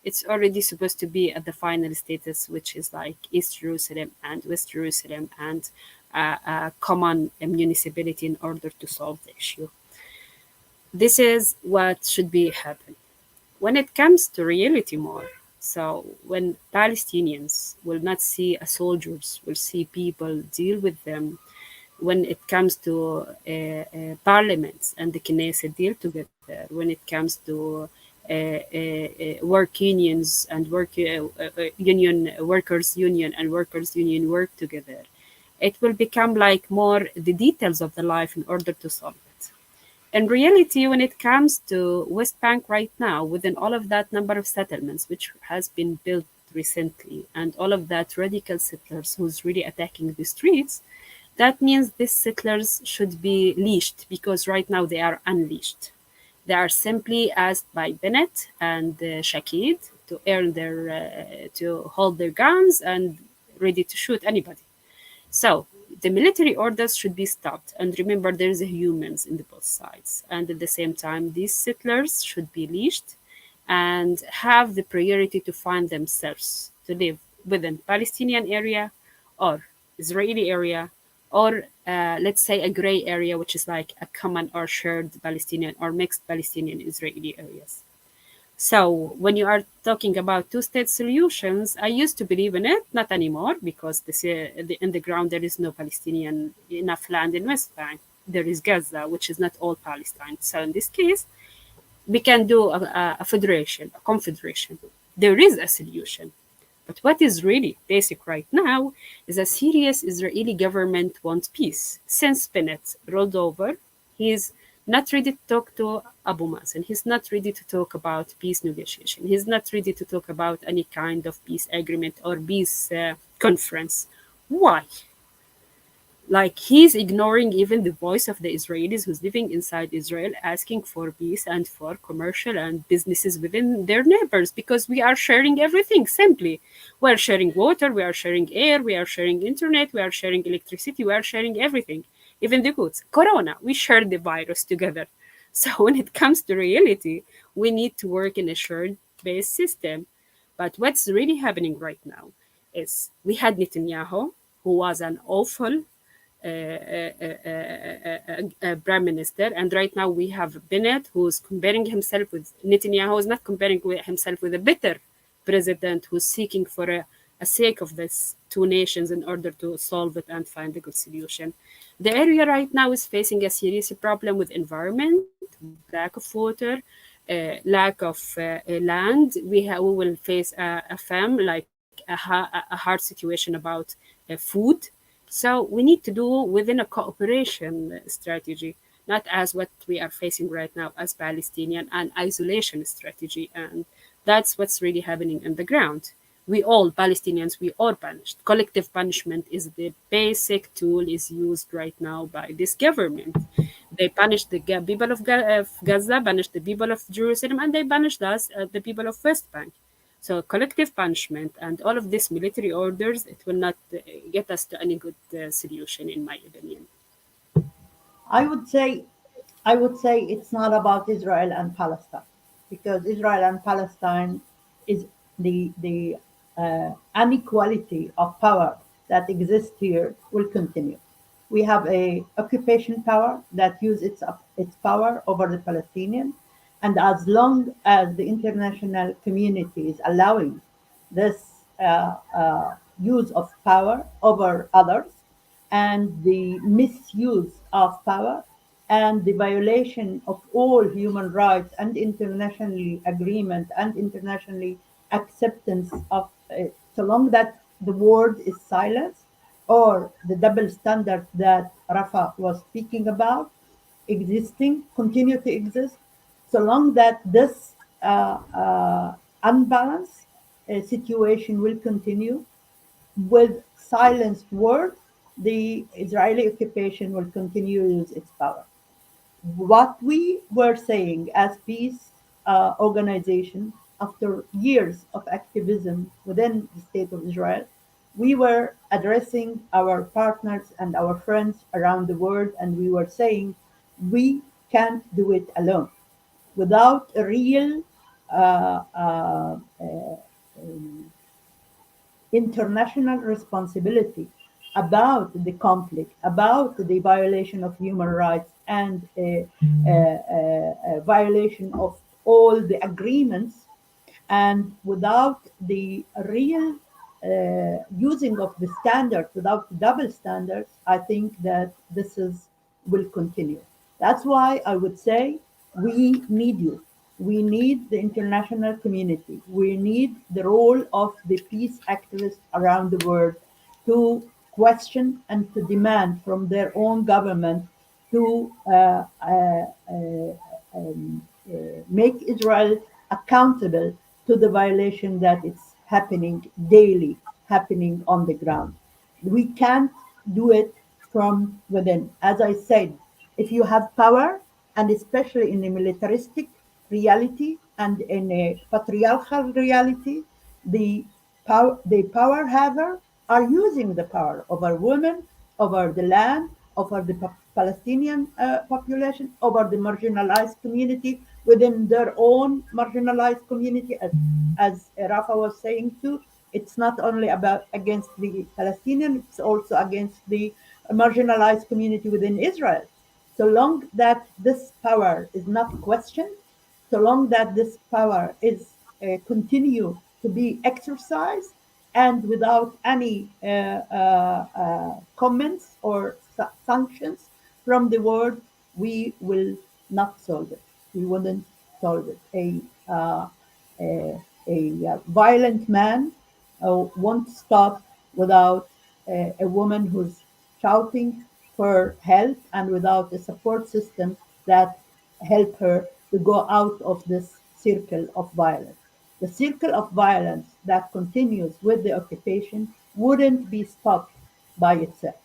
it's already supposed to be at the final status, which is like East Jerusalem and West Jerusalem and a common municipality in order to solve the issue. This is what should be happening. When it comes to reality more, so when Palestinians will not see soldiers, will see people, deal with them. When it comes to parliaments and the Knesset deal together, when it comes to work unions and workers union and workers union work together, it will become like more the details of the life in order to solve it. In reality, when it comes to West Bank right now, within all of that number of settlements which has been built recently, and all of that radical settlers who's really attacking the streets, that means these settlers should be leashed, because right now they are unleashed. They are simply asked by Bennett and Shakid to earn their, to hold their guns and ready to shoot anybody. So the military orders should be stopped. And remember, there's humans in the both sides. And at the same time, these settlers should be leashed and have the priority to find themselves to live within Palestinian area or Israeli area, or let's say a gray area, which is like a common or shared Palestinian or mixed Palestinian Israeli areas. So when you are talking about two-state solutions, I used to believe in it, not anymore, because in the ground there is no Palestinian enough land in West Bank. There is Gaza, which is not all Palestine. So in this case, we can do a federation, a confederation. There is a solution. But what is really basic right now is a serious Israeli government wants peace. Since Bennett rolled over, he's not ready to talk to Abu Mazen. He's not ready to talk about peace negotiation. He's not ready to talk about any kind of peace agreement or peace conference. Why? Like, he's ignoring even the voice of the Israelis who's living inside Israel, asking for peace and for commercial and businesses within their neighbors, because we are sharing everything simply. We are sharing water, we are sharing air, we are sharing internet, we are sharing electricity, we are sharing everything, even the goods. Corona, we share the virus together. So when it comes to reality, we need to work in a shared-based system. But what's really happening right now is we had Netanyahu, who was an awful prime minister, and right now we have Bennett, who's comparing himself with Netanyahu, is not comparing himself with a better president who's seeking for a sake of these two nations in order to solve it and find a good solution. The area right now is facing a serious problem with environment, lack of water, lack of land. We will face a famine, like a hard situation about food. So we need to do within a cooperation strategy, not as what we are facing right now as Palestinian, an isolation strategy. And that's what's really happening on the ground. We all, Palestinians, we all punished. Collective punishment is the basic tool is used right now by this government. They punished the people of Gaza, punished the people of Jerusalem, and they punished us, the people of West Bank. So collective punishment and all of these military orders, it will not get us to any good solution, in my opinion. I would say it's not about Israel and Palestine, because Israel and Palestine is the inequality of power that exists here will continue. We have a occupation power that uses its power over the Palestinians, and as long as the international community is allowing this use of power over others, and the misuse of power, and the violation of all human rights and international agreement and internationally acceptance of so long that the word is silent, or the double standard that Rafa was speaking about continue to exist, so long that this unbalanced situation will continue with silenced words the Israeli occupation will continue to use its power. What we were saying as peace organization after years of activism within the state of Israel, we were addressing our partners and our friends around the world, and we were saying we can't do it alone without a real international responsibility about the conflict, about the violation of human rights and a violation of all the agreements, and without the real using of the standards, without double standards, I think that this is will continue. That's why I would say we need you. We need the international community. We need the role of the peace activists around the world to question and to demand from their own government to make Israel accountable to the violation that is happening daily, happening on the ground. We can't do it from within. As I said, if you have power, and especially in a militaristic reality and in a patriarchal reality, the power haver are using the power over women, over the land, over the Palestinian population, over the marginalized community within their own marginalized community. As Rafa was saying too, it's not only about against the Palestinian, it's also against the marginalized community within Israel. So long that this power is not questioned, so long that this power is continue to be exercised and without any comments or sanctions from the world, we will not solve it. We wouldn't solve it. A violent man won't stop without a woman who's shouting for help and without a support system that help her to go out of this circle of violence. The circle of violence that continues with the occupation wouldn't be stopped by itself.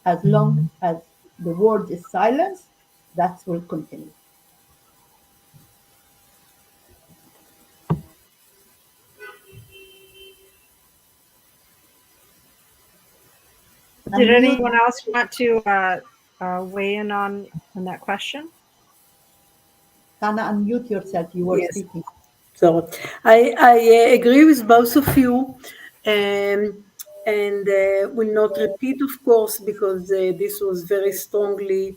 As long as the word is silenced, that will continue. Did anyone else want to weigh in on that question? Hannah, unmute yourself. You were speaking. So I agree with both of you, and will not repeat, of course, because this was very strongly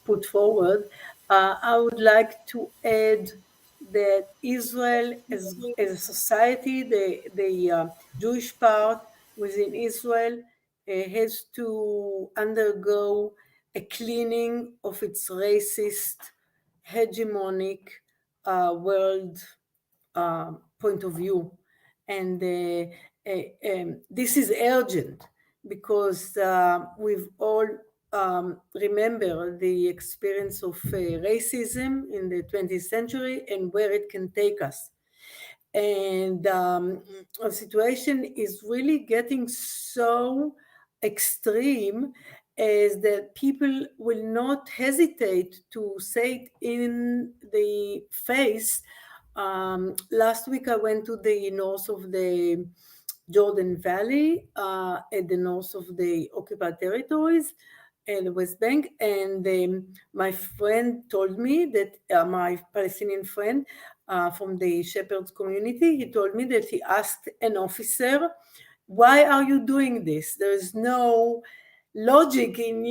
put forward. I would like to add that Israel, as a society, the Jewish part within Israel has to undergo a cleaning of its racist, hegemonic world point of view. And this is urgent because we've all remember the experience of racism in the 20th century and where it can take us. And our situation is really getting so extreme is that people will not hesitate to say it in the face. Last week I went to the north of the Jordan Valley, at the north of the occupied territories, and the West Bank, and my friend told me that my Palestinian friend from the Shepherds community, he told me that he asked an officer, "Why are you doing this? There is no logic in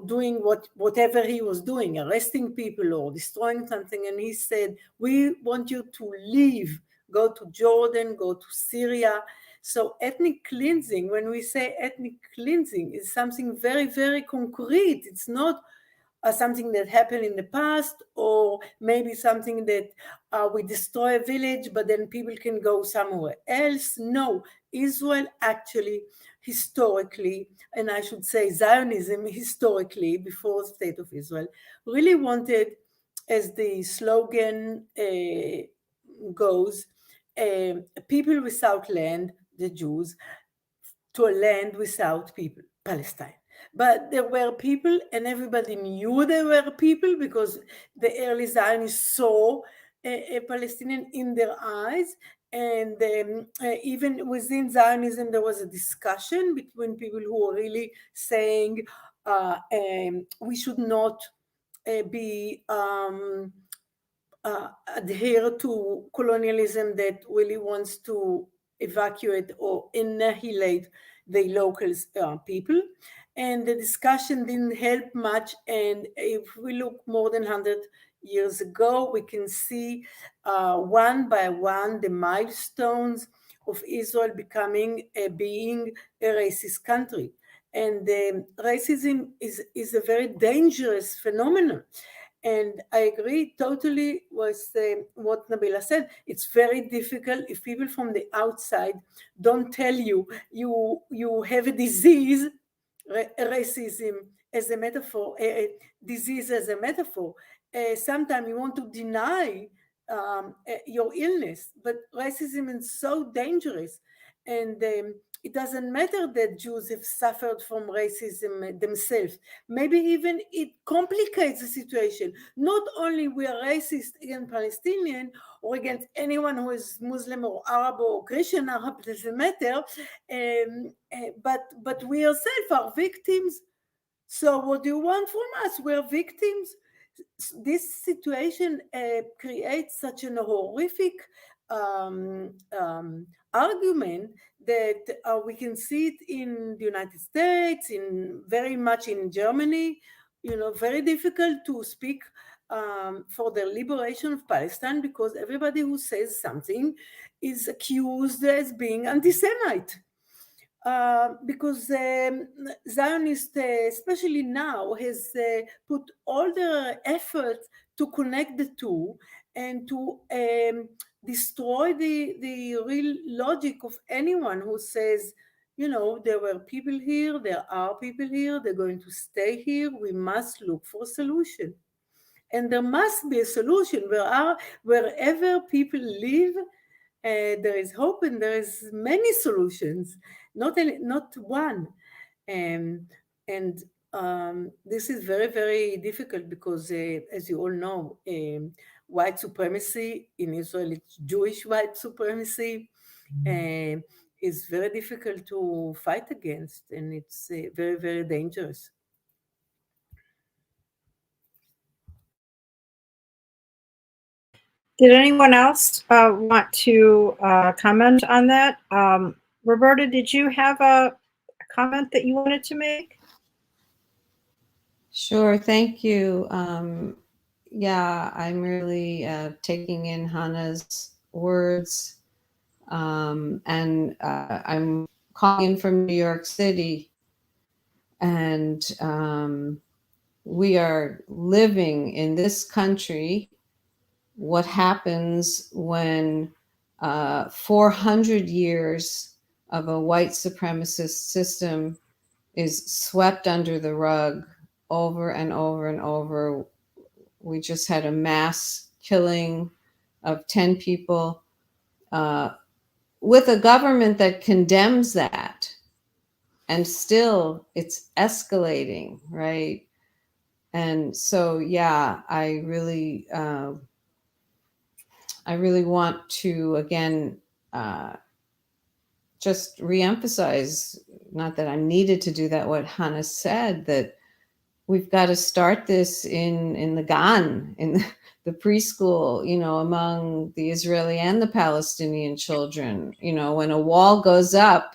doing whatever he was doing, arresting people or destroying something." And he said, "We want you to leave, go to Jordan, go to Syria." So ethnic cleansing, when we say ethnic cleansing, is something very, very concrete. It's not something that happened in the past, or maybe something that we destroy a village, but then people can go somewhere else. No, Israel actually, historically, and I should say Zionism historically, before the State of Israel, really wanted, as the slogan goes, people without land, the Jews, to a land without people, Palestine. But there were people, and everybody knew there were people because the early Zionists saw a Palestinian in their eyes. And even within Zionism, there was a discussion between people who were really saying we should not be adhere to colonialism that really wants to evacuate or annihilate the local people. And the discussion didn't help much. And if we look more than 100 years ago, we can see one by one the milestones of Israel becoming being a racist country. And racism is a very dangerous phenomenon. And I agree totally with what Nabila said. It's very difficult if people from the outside don't tell you you have a disease, racism as a metaphor, a disease as a metaphor. Sometimes you want to deny your illness, but racism is so dangerous. And it doesn't matter that Jews have suffered from racism themselves. Maybe even it complicates the situation. Not only we are racist against Palestinian or against anyone who is Muslim or Arab or Christian, Arab doesn't matter, but we ourselves are victims. So what do you want from us? We're victims. This situation creates such an horrific argument that we can see it in the United States, in very much in Germany. Very difficult to speak for the liberation of Palestine because everybody who says something is accused as being anti-Semite. Because Zionists, especially now, has put all their effort to connect the two and to destroy the real logic of anyone who says, there were people here, there are people here, they're going to stay here, we must look for a solution. And there must be a solution. Wherever people live, there is hope and there is many solutions, not one. And this is very, very difficult because, as you all know, white supremacy in Israel, it's Jewish white supremacy, is very difficult to fight against, and it's very, very dangerous. Did anyone else want to comment on that? Roberta, did you have a comment that you wanted to make? Sure, thank you. Yeah, I'm really taking in Hannah's words. And I'm calling in from New York City. And we are living in this country what happens when 400 years of a white supremacist system is swept under the rug over and over and over. We just had a mass killing of 10 people with a government that condemns that. And still it's escalating, right? And so, yeah, I really want to, again, just reemphasize, not that I'm needed to do that, what Hannah said, that we've got to start this in the Gan, in the preschool, among the Israeli and the Palestinian children. When a wall goes up,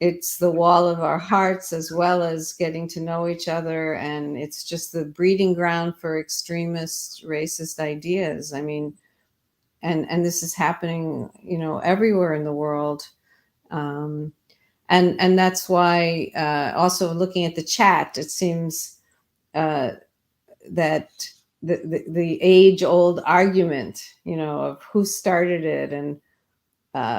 it's the wall of our hearts as well as getting to know each other. And it's just the breeding ground for extremist, racist ideas. I mean, and this is happening, everywhere in the world. And that's why, also looking at the chat, it seems that the age-old argument, of who started it and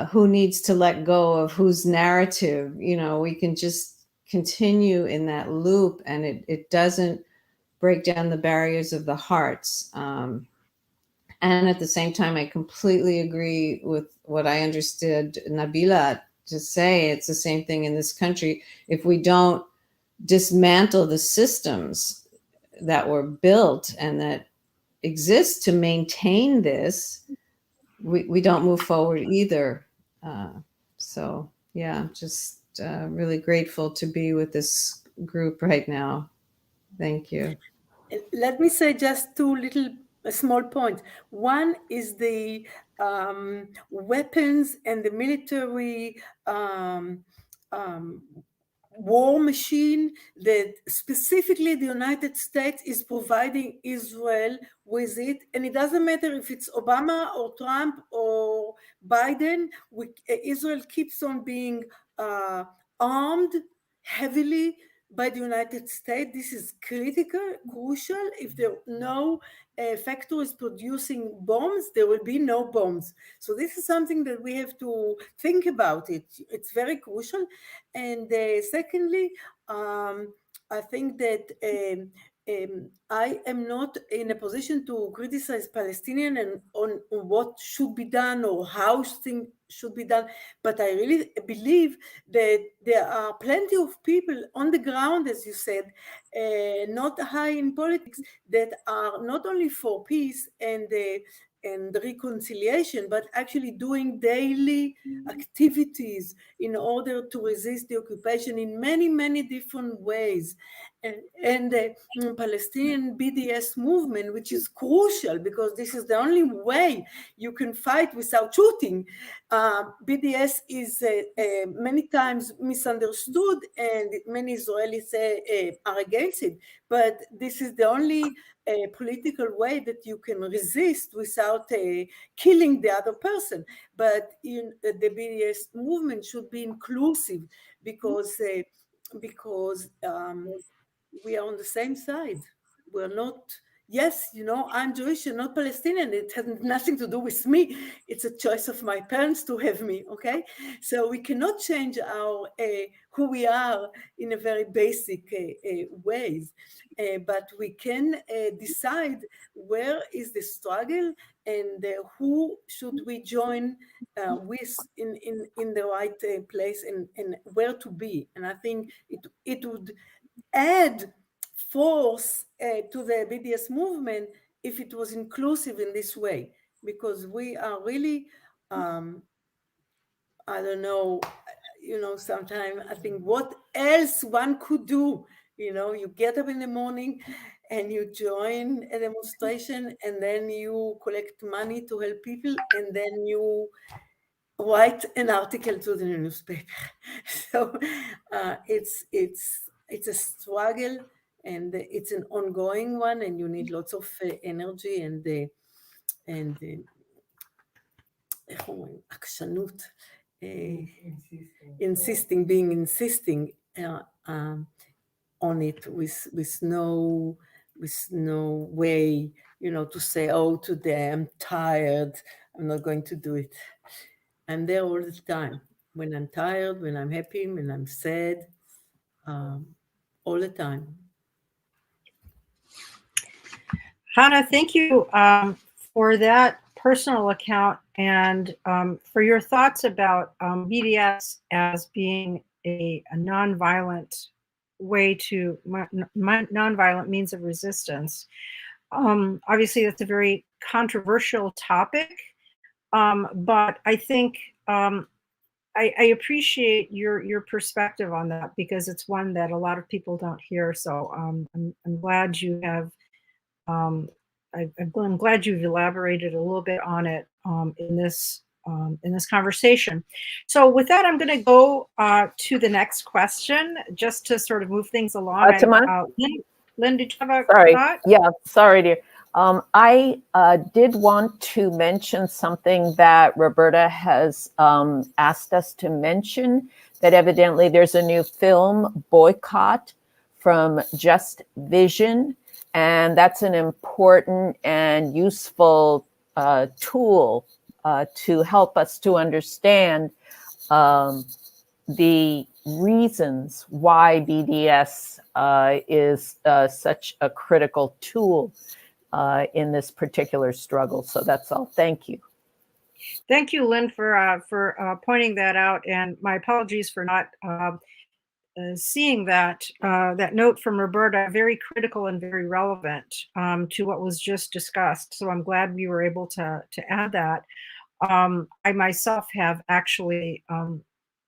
who needs to let go of whose narrative, we can just continue in that loop, and it doesn't break down the barriers of the hearts. And at the same time, I completely agree with what I understood Nabila to say. It's the same thing in this country. If we don't dismantle the systems that were built and that exist to maintain this, we don't move forward either. So yeah, just really grateful to be with this group right now. Thank you. Let me say just two small points. One is the weapons and the military war machine that specifically the United States is providing Israel with it. And it doesn't matter if it's Obama or Trump or Biden, Israel keeps on being armed heavily by the United States. This is critical, crucial. If there are no factories producing bombs, there will be no bombs. So this is something that we have to think about. It's very crucial. And secondly, I think that I am not in a position to criticize Palestinian and on what should be done or how things should be done, but I really believe that there are plenty of people on the ground, as you said, not high in politics, that are not only for peace and reconciliation, but actually doing daily activities in order to resist the occupation in many, many different ways. And the Palestinian BDS movement, which is crucial because this is the only way you can fight without shooting. BDS is many times misunderstood, and many Israelis are against it. But this is the only political way that you can resist without killing the other person. But the BDS movement should be inclusive because we are on the same side. We're not, yes, you know, I'm Jewish and not Palestinian. It has nothing to do with me. It's a choice of my parents to have me, okay? So we cannot change our who we are in a very basic ways, but we can decide where is the struggle and who should we join with in the right place and where to be. And I think it would add force to the BDS movement if it was inclusive in this way, because we are really, I don't know, you know, sometimes I think what else one could do, you know, you get up in the morning and you join a demonstration and then you collect money to help people and then you write an article to the newspaper. So it's a struggle and it's an ongoing one, and you need lots of energy and עקשנות, being insisting on it with no way, you know, to say, oh, today I'm tired, I'm not going to do it. I'm there all the time. When I'm tired, when I'm happy, when I'm sad, all the time. Hannah, thank you for that personal account and for your thoughts about BDS as being a nonviolent way to, nonviolent means of resistance. Obviously, that's a very controversial topic, but I think I appreciate your perspective on that because it's one that a lot of people don't hear. So I'm glad you have. I'm glad you've elaborated a little bit on it in this conversation. So with that, I'm going to go to the next question, just to sort of move things along. Lynn, did you have a thought? Yeah, sorry, dear. I did want to mention something that Roberta has asked us to mention, that evidently there's a new film, Boycott, from Just Vision. And that's an important and useful tool to help us to understand the reasons why BDS is such a critical tool in this particular struggle. So that's all. Thank you. Thank you, Lynn, for pointing that out. And my apologies for not seeing that that note from Roberta, very critical and very relevant to what was just discussed. So I'm glad we were able to add that. I myself have actually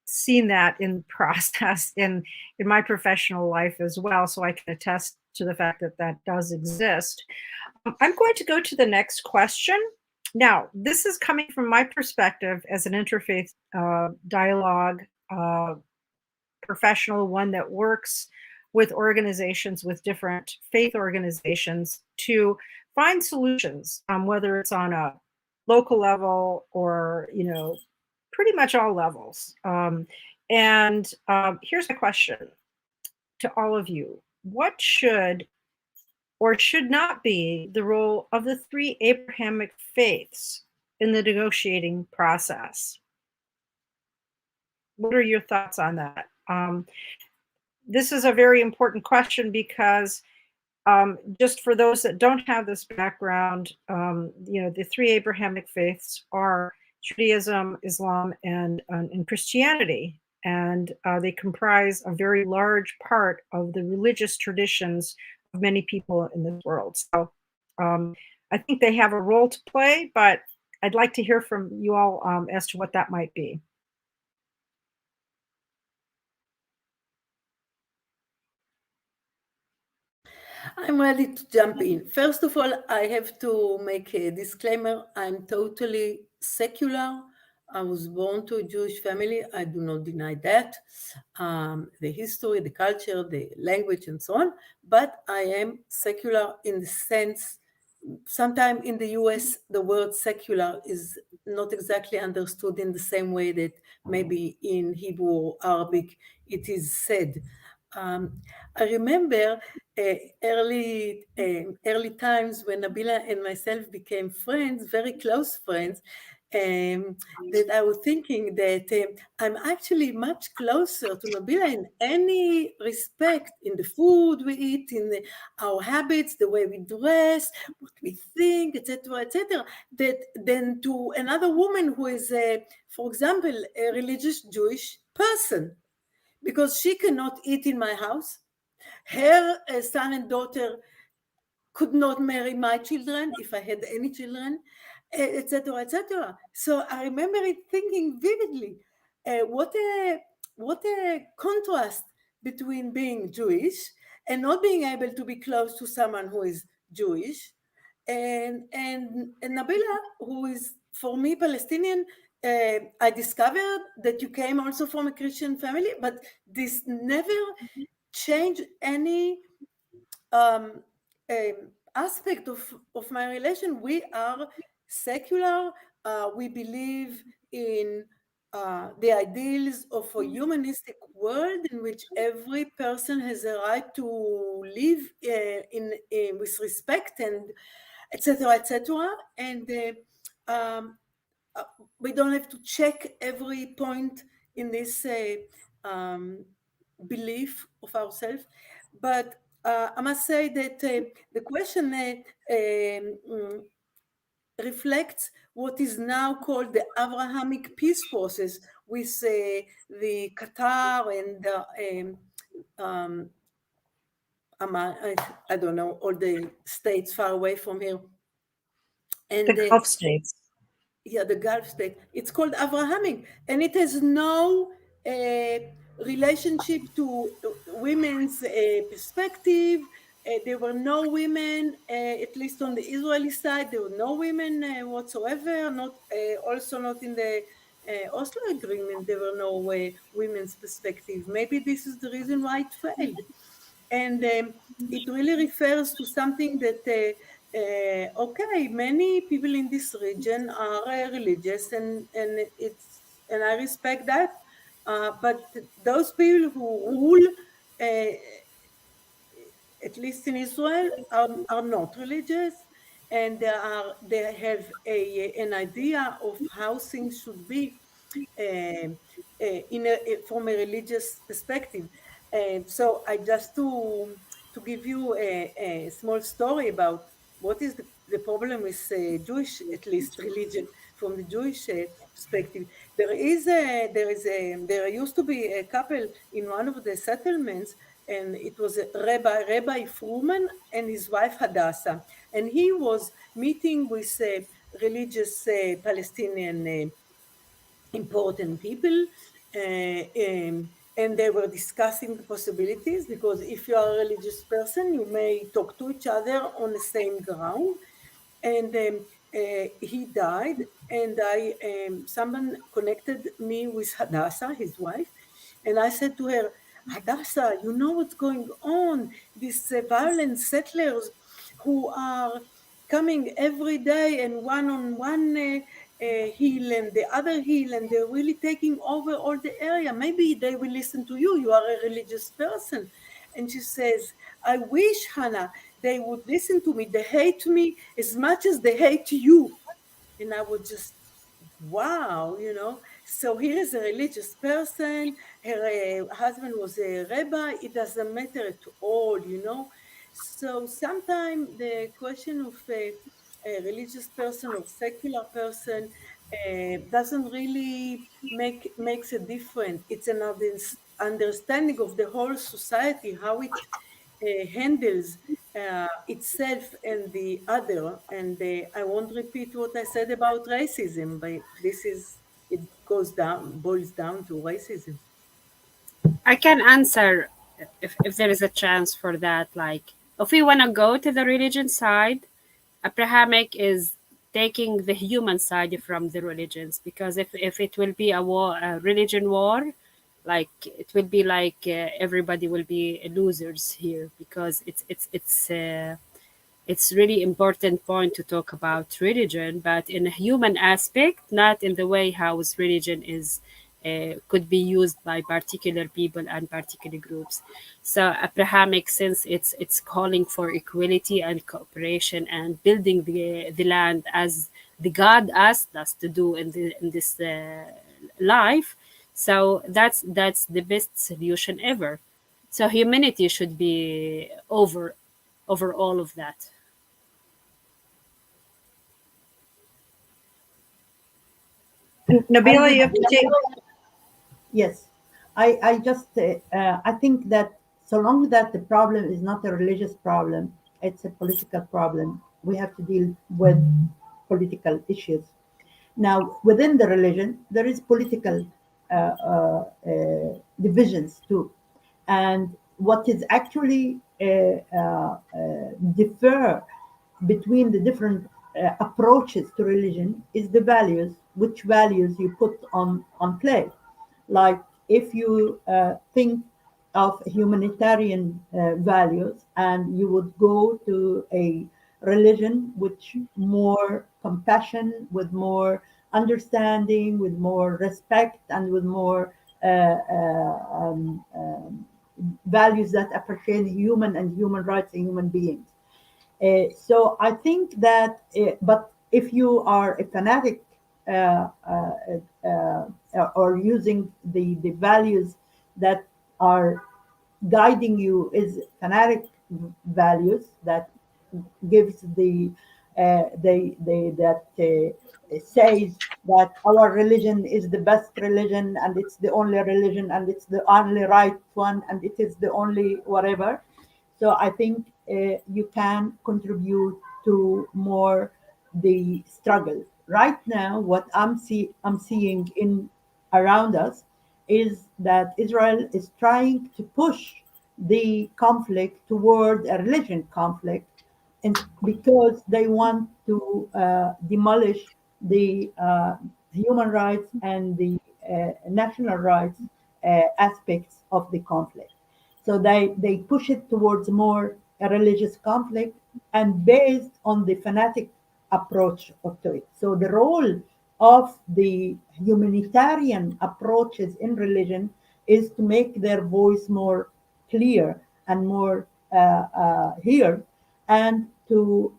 seen that in process in my professional life as well, so I can attest to the fact that that does exist. I'm going to go to the next question. Now, this is coming from my perspective as an interfaith dialogue professional, one that works with organizations, with different faith organizations, to find solutions, whether it's on a local level or, pretty much all levels. And here's a question to all of you. What should or should not be the role of the three Abrahamic faiths in the negotiating process? What are your thoughts on that? This is a very important question because just for those that don't have this background, the three Abrahamic faiths are Judaism, Islam, and Christianity. And they comprise a very large part of the religious traditions of many people in this world. So I think they have a role to play, but I'd like to hear from you all as to what that might be. I'm ready to jump in. First of all, I have to make a disclaimer. I'm totally secular. I was born to a Jewish family. I do not deny that. The history, the culture, the language, and so on. But I am secular in the sense, sometimes in the US, the word secular is not exactly understood in the same way that maybe in Hebrew or Arabic it is said. I remember early times when Nabila and myself became friends, very close friends, that I was thinking that I'm actually much closer to Nabila in any respect, in the food we eat, in our habits, the way we dress, what we think, etc., than to another woman who is, for example, a religious Jewish person, because she cannot eat in my house. Her son and daughter could not marry my children if I had any children, etc., etc. So I remember it thinking vividly, what a contrast between being Jewish and not being able to be close to someone who is Jewish, and Nabila, who is for me Palestinian. I discovered that you came also from a Christian family, but this never changed any aspect of my relation. We are secular. We believe in the ideals of a humanistic world in which every person has a right to live with respect and etc., etc. And we don't have to check every point in this belief of ourselves. But I must say that the question reflects what is now called the Abrahamic peace process with the Qatar and I don't know, all the states far away from here. And the Gulf states. Yeah, the Gulf state. It's called Abrahamic, and it has no relationship to women's perspective. There were no women, at least on the Israeli side, there were no women whatsoever, also not in the Oslo Agreement, there were no women's perspective. Maybe this is the reason why it failed. And it really refers to something that, okay, many people in this region are religious, and I respect that. But those people who rule, at least in Israel, are not religious, and they have an idea of how things should be from a religious perspective. So I just to give you a small story about what is the problem with Jewish, at least, religion. from the Jewish perspective. There used to be a couple in one of the settlements, and it was a Rabbi Fruman and his wife Hadassah, and he was meeting with religious Palestinian important people, and they were discussing the possibilities, because if you are a religious person, you may talk to each other on the same ground. And he died, and someone connected me with Hadassah, his wife, and I said to her, Hadassah, you know what's going on? These violent settlers who are coming every day, and one on one hill and the other hill, and they're really taking over all the area. Maybe they will listen to you. You are a religious person. And she says, I wish, Hannah, they would listen to me. They hate me as much as they hate you. And I would just, wow, you know. So here is a religious person. Her husband was a rabbi. It doesn't matter at all, you know. So sometimes the question of a religious person or secular person doesn't really makes a difference. It's an understanding of the whole society, how it handles itself and the other. And I won't repeat what I said about racism, but it boils down to racism. I can answer if there is a chance for that. Like, if we want to go to the religion side, Abrahamic is taking the human side from the religions, because if it will be a war, a religion war, like it will be like everybody will be losers here, because it's really important point to talk about religion, but in a human aspect, not in the way how religion is could be used by particular people and particular groups. So Abrahamic, since it's calling for equality and cooperation and building the land as the God asked us to do in this life, so that's the best solution ever. So humanity should be over all of that. Nabila, you have to take. Yes, I just I think that so long that the problem is not a religious problem, it's a political problem. We have to deal with political issues. Now, within the religion, there is political divisions too, and what is actually differ between the different approaches to religion is the values, which values you put on play. Like if you think of humanitarian values, and you would go to a religion which more compassion, with more understanding, with more respect, and with more values that appreciate human and human rights and human beings. So I think that, but if you are a fanatic or using the values that are guiding you is fanatic values that gives says that our religion is the best religion, and it's the only religion, and it's the only right one, and it is the only whatever. So I think you can contribute to more the struggle. Right now, what I'm seeing in around us is that Israel is trying to push the conflict toward a religion conflict, and because they want to demolish the human rights and the national rights aspects of the conflict. So they push it towards more a religious conflict, and based on the fanatic approach to it. So the role of the humanitarian approaches in religion is to make their voice more clear and more heard, and to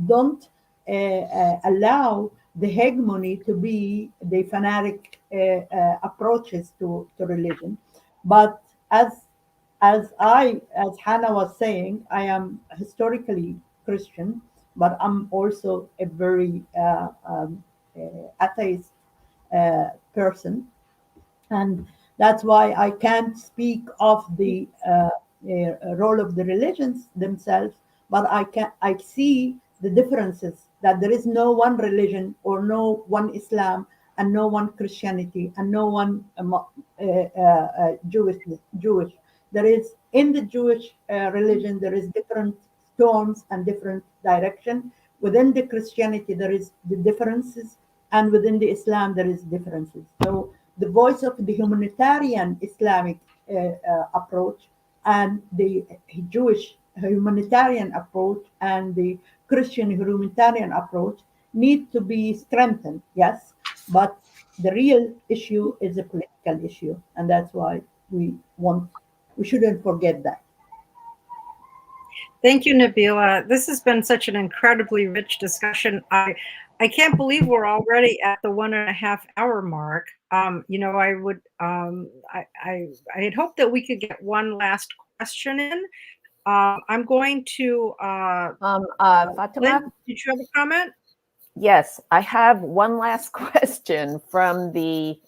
don't allow the hegemony to be the fanatic approaches to religion. But as Hannah was saying, I am historically Christian, but I'm also a very atheist person, and that's why I can't speak of the role of the religions themselves, but I see the differences, that there is no one religion or no one Islam and no one Christianity and no one Jewish. There is, in the Jewish religion, there is different tones and different direction. Within the Christianity, there is the differences, and within the Islam, there is differences. So the voice of the humanitarian Islamic approach and the Jewish humanitarian approach and the Christian humanitarian approach need to be strengthened, yes, but the real issue is a political issue, and that's why we shouldn't forget that. Thank you, Nabila. This has been such an incredibly rich discussion. I can't believe we're already at the 1.5 hour mark. I would I had hoped that we could get one last question in. I'm going to Fatima, Lynn, did you have a comment? Yes, I have one last question from the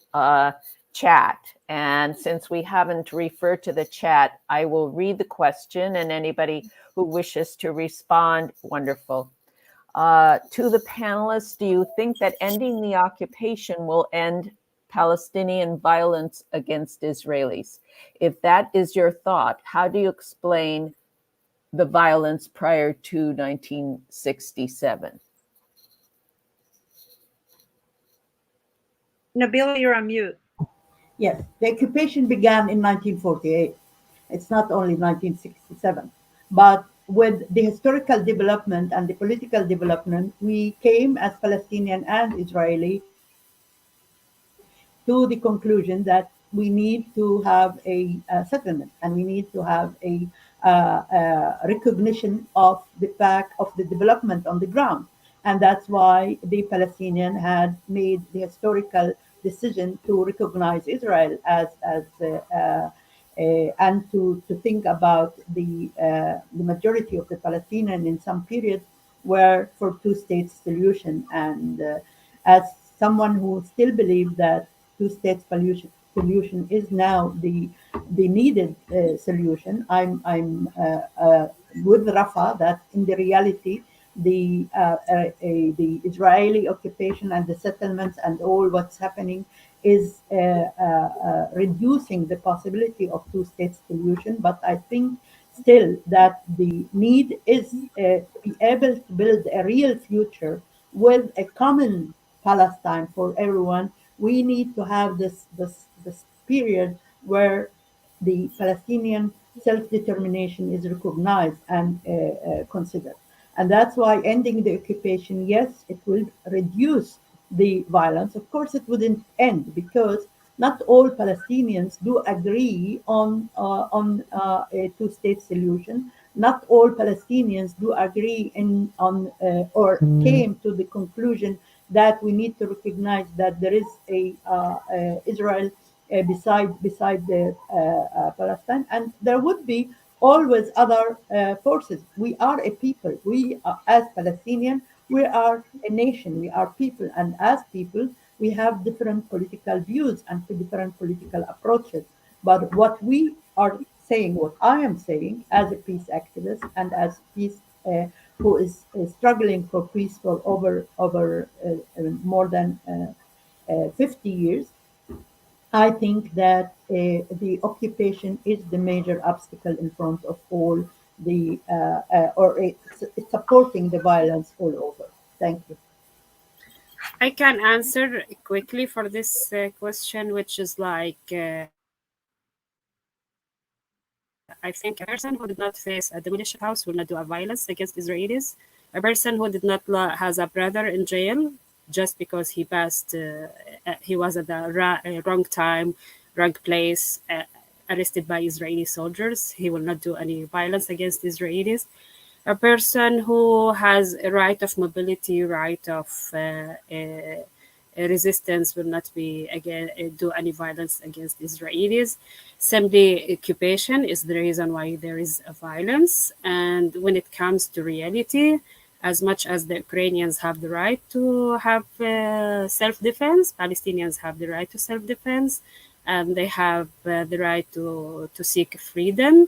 chat. And since we haven't referred to the chat, I will read the question, and anybody who wishes to respond, wonderful. To the panelists, do you think that ending the occupation will end Palestinian violence against Israelis? If that is your thought, how do you explain the violence prior to 1967? Nabila, you're on mute. Yes, the occupation began in 1948. It's not only 1967. But with the historical development and the political development, we came as Palestinian and Israeli to the conclusion that we need to have a settlement, and we need to have a recognition of the fact of the development on the ground. And that's why the Palestinian had made the historical decision to recognize Israel as and to think about the majority of the Palestinian in some periods were for two-state solution. And as someone who still believes that two-state solution is now the needed solution, I'm with Rafa that in the reality the Israeli occupation and the settlements and all what's happening is reducing the possibility of two-state solution. But I think still that the need is to be able to build a real future with a common Palestine for everyone. We need to have this period where the Palestinian self-determination is recognized and considered. And that's why ending the occupation, yes, it will reduce the violence. Of course, it wouldn't end, because not all Palestinians do agree on a two-state solution. Not all Palestinians do agree or came to the conclusion that we need to recognize that there is a Israel beside the Palestine, and there would be always other forces. We are a people. We are, as Palestinian, we are a nation. We are people, and as people, we have different political views and different political approaches. But what we are saying, what I am saying, as a peace activist and as peace who is struggling for peace for over more than 50 years, I think that the occupation is the major obstacle in front of all the, it's supporting the violence all over. Thank you. I can answer quickly for this question, which is like, I think a person who did not face a demolition house will not do a violence against Israelis. A person who did not has a brother in jail just because he passed, he was at the wrong time, wrong place, arrested by Israeli soldiers. He will not do any violence against Israelis. A person who has a right of mobility, right of resistance will not be do any violence against Israelis. Simply occupation is the reason why there is a violence. And when it comes to reality, As much as the Ukrainians have the right to have self-defense, Palestinians have the right to self-defense, and they have the right to seek freedom.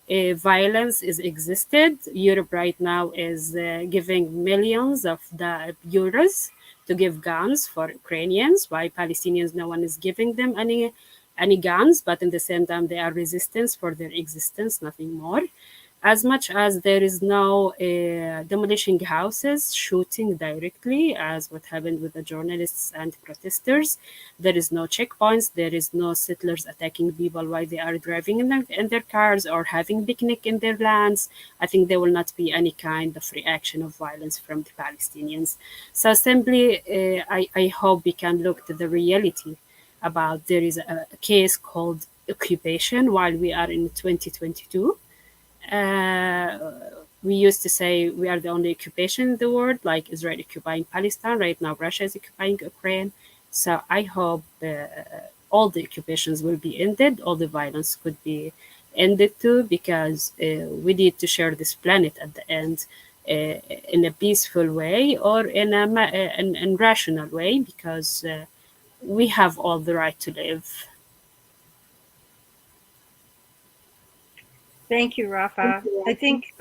Violence is existed. Europe right now is giving millions of the euros to give guns for Ukrainians. Why Palestinians? No one is giving them any guns, but in the same time they are resistance for their existence, nothing more. As much as there is no demolishing houses, shooting directly, as what happened with the journalists and protesters, there is no checkpoints, there is no settlers attacking people while they are driving in their cars or having picnic in their lands. I think there will not be any kind of reaction of violence from the Palestinians. So simply, I hope we can look to the reality about there is a case called occupation while we are in 2022. We used to say we are the only occupation in the world, like Israel occupying Palestine. Right now, Russia is occupying Ukraine. So I hope all the occupations will be ended, all the violence could be ended too, because we need to share this planet at the end in a peaceful way or in a rational way, because we have all the right to live. Thank you, Rafa. I think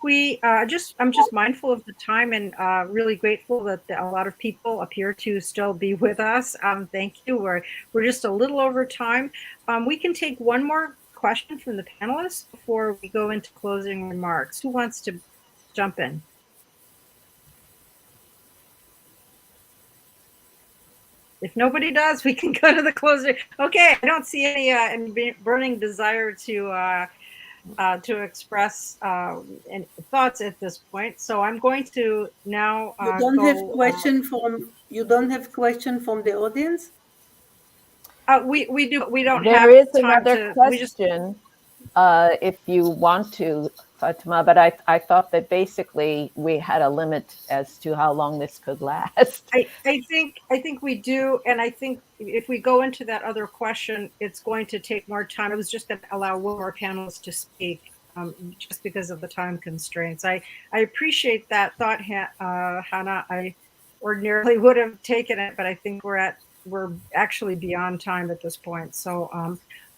we I'm just mindful of the time and really grateful that a lot of people appear to still be with us. Thank you. We're just a little over time. We can take one more question from the panelists before we go into closing remarks. Who wants to jump in? If nobody does, we can go to the closing. Okay, I don't see any burning desire to express any thoughts at this point. So I'm going to now you don't have question from the audience? We do. We don't there have is time another to, question if you want to, Fatima, but I thought that basically we had a limit as to how long this could last. I think we do, and I think if we go into that other question, it's going to take more time. I was just going to allow one more panelist to speak, just because of the time constraints. I appreciate that thought, Hannah. I ordinarily would have taken it, but I think we're actually beyond time at this point. So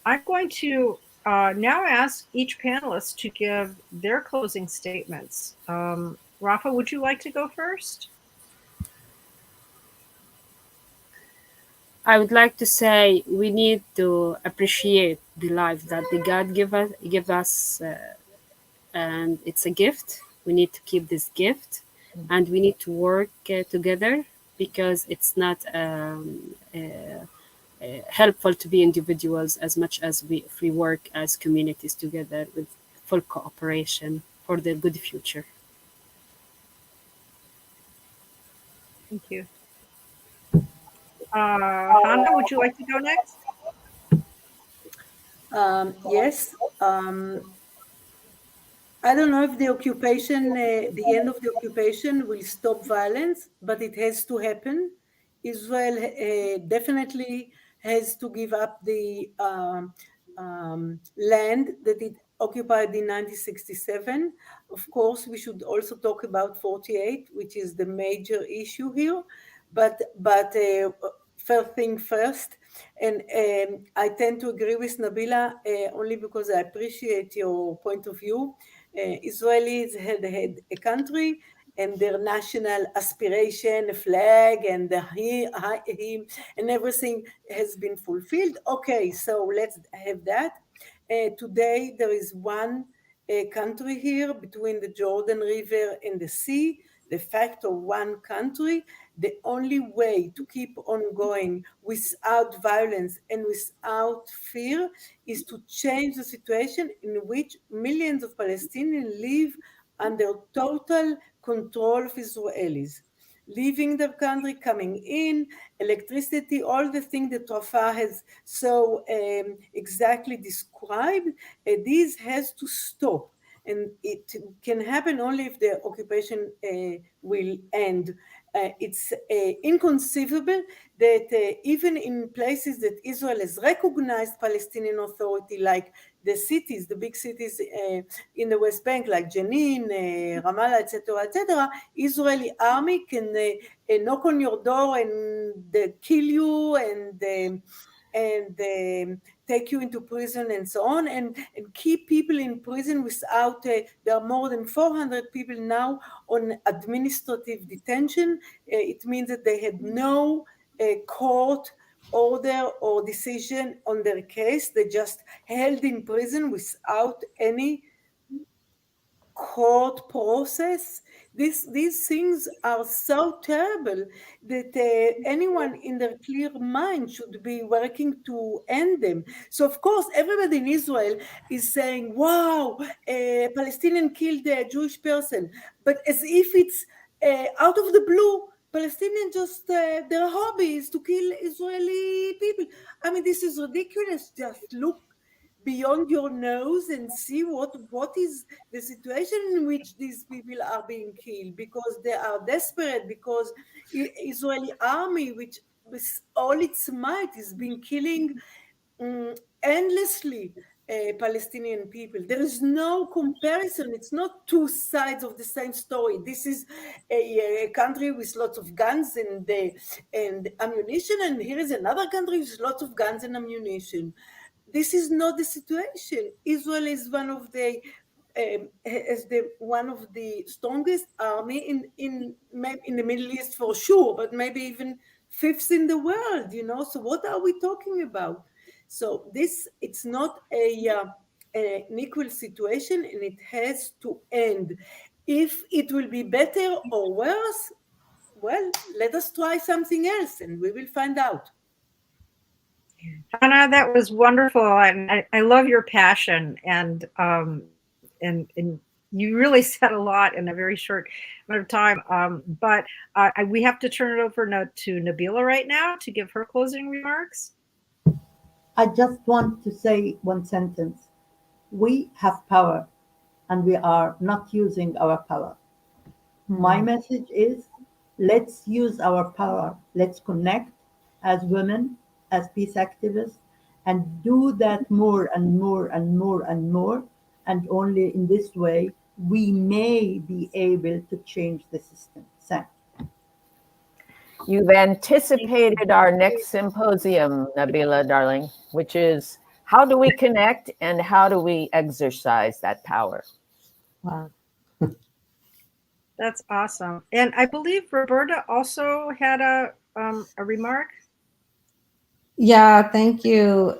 I'm going to now ask each panelist to give their closing statements. Rafa, would you like to go first? I would like to say we need to appreciate the life that the God give us, and it's a gift. We need to keep this gift, and we need to work together, because it's not helpful to be individuals as much as if we work as communities together with full cooperation for the good future. Thank you. Hannah, would you like to go next? Yes. I don't know if the occupation, the end of the occupation will stop violence, but it has to happen. Israel definitely has to give up the land that it occupied in 1967. Of course, we should also talk about 48, which is the major issue here. But first thing first, and I tend to agree with Nabila only because I appreciate your point of view. Israelis had a country and their national aspiration, a flag, and the hymn, and everything has been fulfilled. Okay, so let's have that. Today there is one country here between the Jordan River and the sea. The fact of one country, the only way to keep on going without violence and without fear is to change the situation in which millions of Palestinians live under total control of Israelis, leaving their country, coming in, electricity, all the things that Rafa has so exactly described. This has to stop. And it can happen only if the occupation will end. it's inconceivable that even in places that Israel has recognized Palestinian Authority, like the cities, the big cities in the West Bank, like Jenin, Ramallah, etc., Israeli army can knock on your door and kill you and take you into prison and so on, and keep people in prison without, there are more than 400 people now on administrative detention. It means that they had no court order or decision on their case. They just held in prison without any court process. These things are so terrible that anyone in their clear mind should be working to end them. So of course everybody in Israel is saying, wow, a Palestinian killed a Jewish person, but as if it's out of the blue. Palestinians just, their hobby is to kill Israeli people. I mean, this is ridiculous. Just look beyond your nose and see what is the situation in which these people are being killed, because they are desperate, because Israeli army, which with all its might is being killing endlessly Palestinian people. There is no comparison. It's not two sides of the same story. This is a country with lots of guns and ammunition, and here is another country with lots of guns and ammunition. This is not the situation. Israel is one of the strongest army in the Middle East for sure, but maybe even fifth in the world. So what are we talking about? So it's not an equal situation, and it has to end. If it will be better or worse, well, let us try something else, and we will find out. Hannah, that was wonderful, and I love your passion, and you really said a lot in a very short amount of time. But we have to turn it over to Nabila right now to give her closing remarks. I just want to say one sentence. We have power, and we are not using our power. My message is, let's use our power. Let's connect as women, as peace activists, and do that more and more and more and more. And only in this way, we may be able to change the system. Thanks. You've anticipated our next symposium, Nabila, darling, which is how do we connect and how do we exercise that power? Wow. That's awesome. And I believe Roberta also had a remark. Yeah, thank you.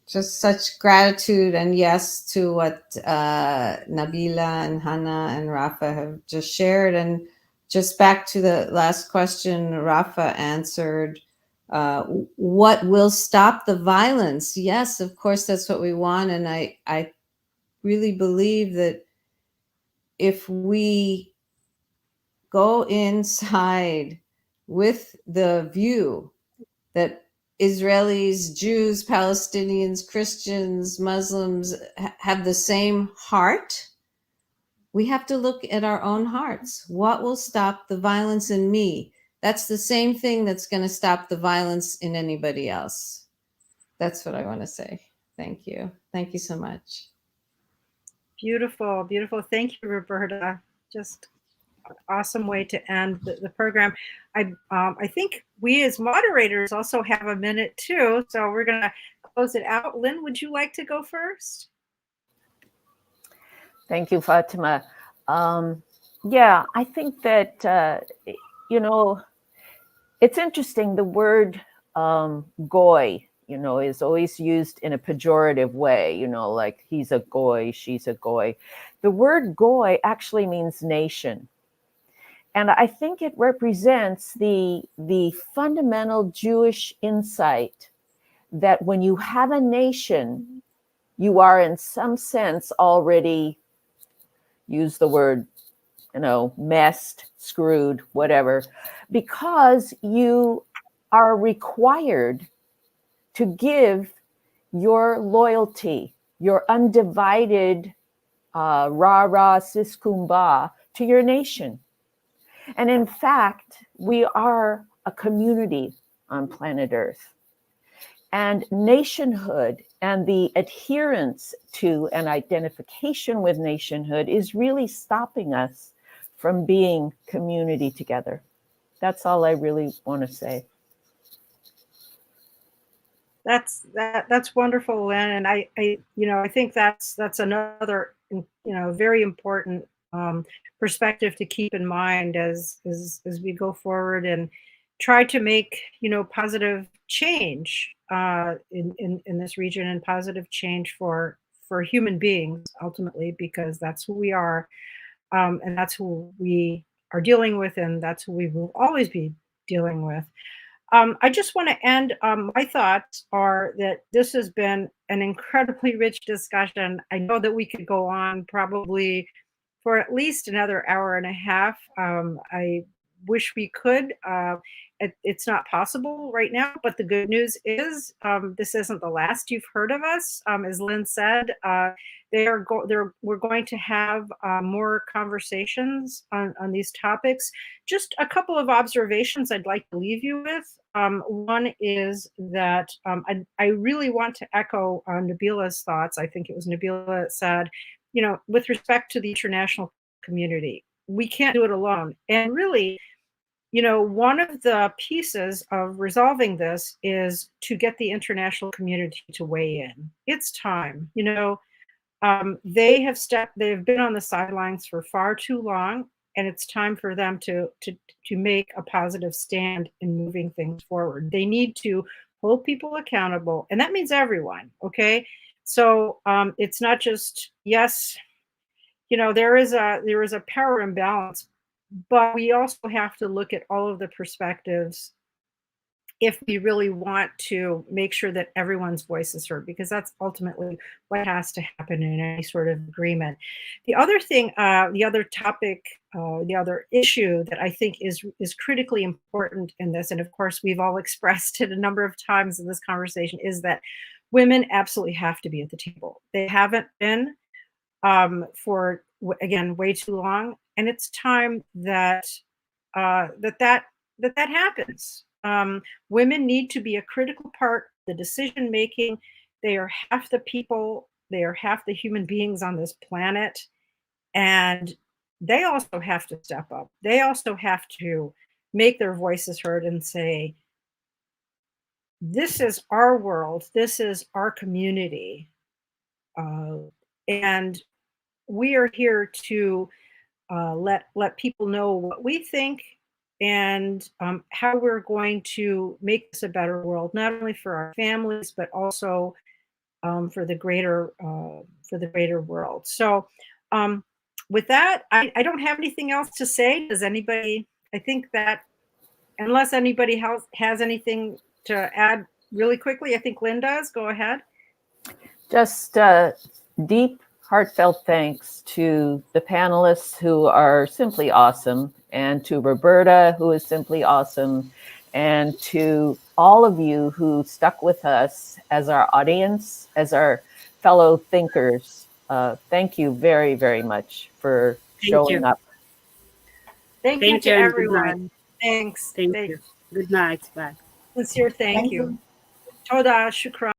Just such gratitude and yes to what Nabila and Hannah and Rafa have just shared. And just back to the last question Rafa answered, what will stop the violence? Yes, of course, that's what we want. And I really believe that if we go inside with the view that Israelis, Jews, Palestinians, Christians, Muslims have the same heart, we have to look at our own hearts. What will stop the violence in me? That's the same thing that's going to stop the violence in anybody else. That's what I want to say. Thank you. Thank you so much. Beautiful, beautiful. Thank you, Roberta. Just an awesome way to end the program. I think we as moderators also have a minute too, so we're going to close it out. Lynn, would you like to go first? Thank you, Fatima. Yeah, I think that, it's interesting. The word goy, is always used in a pejorative way, like he's a goy, she's a goy. The word goy actually means nation. And I think it represents the fundamental Jewish insight that when you have a nation, you are in some sense already, use the word, messed, screwed, whatever, because you are required to give your loyalty, your undivided rah-rah siskumba to your nation. And in fact, we are a community on planet Earth. And nationhood and the adherence to and identification with nationhood is really stopping us from being community together. That's all I really want to say. That's wonderful, Lynn, and I think that's another very important perspective to keep in mind as we go forward and try to make positive change in this region, and positive change for human beings ultimately, because that's who we are, and that's who we are dealing with, and that's who we will always be dealing with. I just want to end. My thoughts are that this has been an incredibly rich discussion. I know that we could go on probably for at least another hour and a half. I wish we could. It's not possible right now, but the good news is this isn't the last you've heard of us. As Lynn said, we're going to have more conversations on these topics. Just a couple of observations I'd like to leave you with. One is that I really want to echo Nabila's thoughts. I think it was Nabila that said, with respect to the international community, we can't do it alone. And really, one of the pieces of resolving this is to get the international community to weigh in. It's time. They've been on the sidelines for far too long, and it's time for them to make a positive stand in moving things forward. They need to hold people accountable, and that means everyone. Okay, so it's not just, yes, there is a power imbalance, but we also have to look at all of the perspectives if we really want to make sure that everyone's voice is heard, because that's ultimately what has to happen in any sort of agreement. The other thing, the other topic, the other issue that I think is critically important in this, and of course we've all expressed it a number of times in this conversation, is that women absolutely have to be at the table. They haven't been for, again, way too long, and it's time that that happens. Women need to be a critical part of the decision making. They are half the people, they are half the human beings on this planet, and they also have to step up. They also have to make their voices heard and say, this is our world, this is our community, and we are here to let people know what we think, and how we're going to make this a better world, not only for our families, but also for the greater world. So with that, I don't have anything else to say. Does anybody? I think that unless anybody else has anything to add really quickly, I think Lynn does. Go ahead. Just deep, heartfelt thanks to the panelists who are simply awesome, and to Roberta, who is simply awesome, and to all of you who stuck with us as our audience, as our fellow thinkers. Thank you very, very much for showing up. Thank you to everyone. Thanks. Thank you. Good night. Bye. Sincere thank you. Toda, shukran.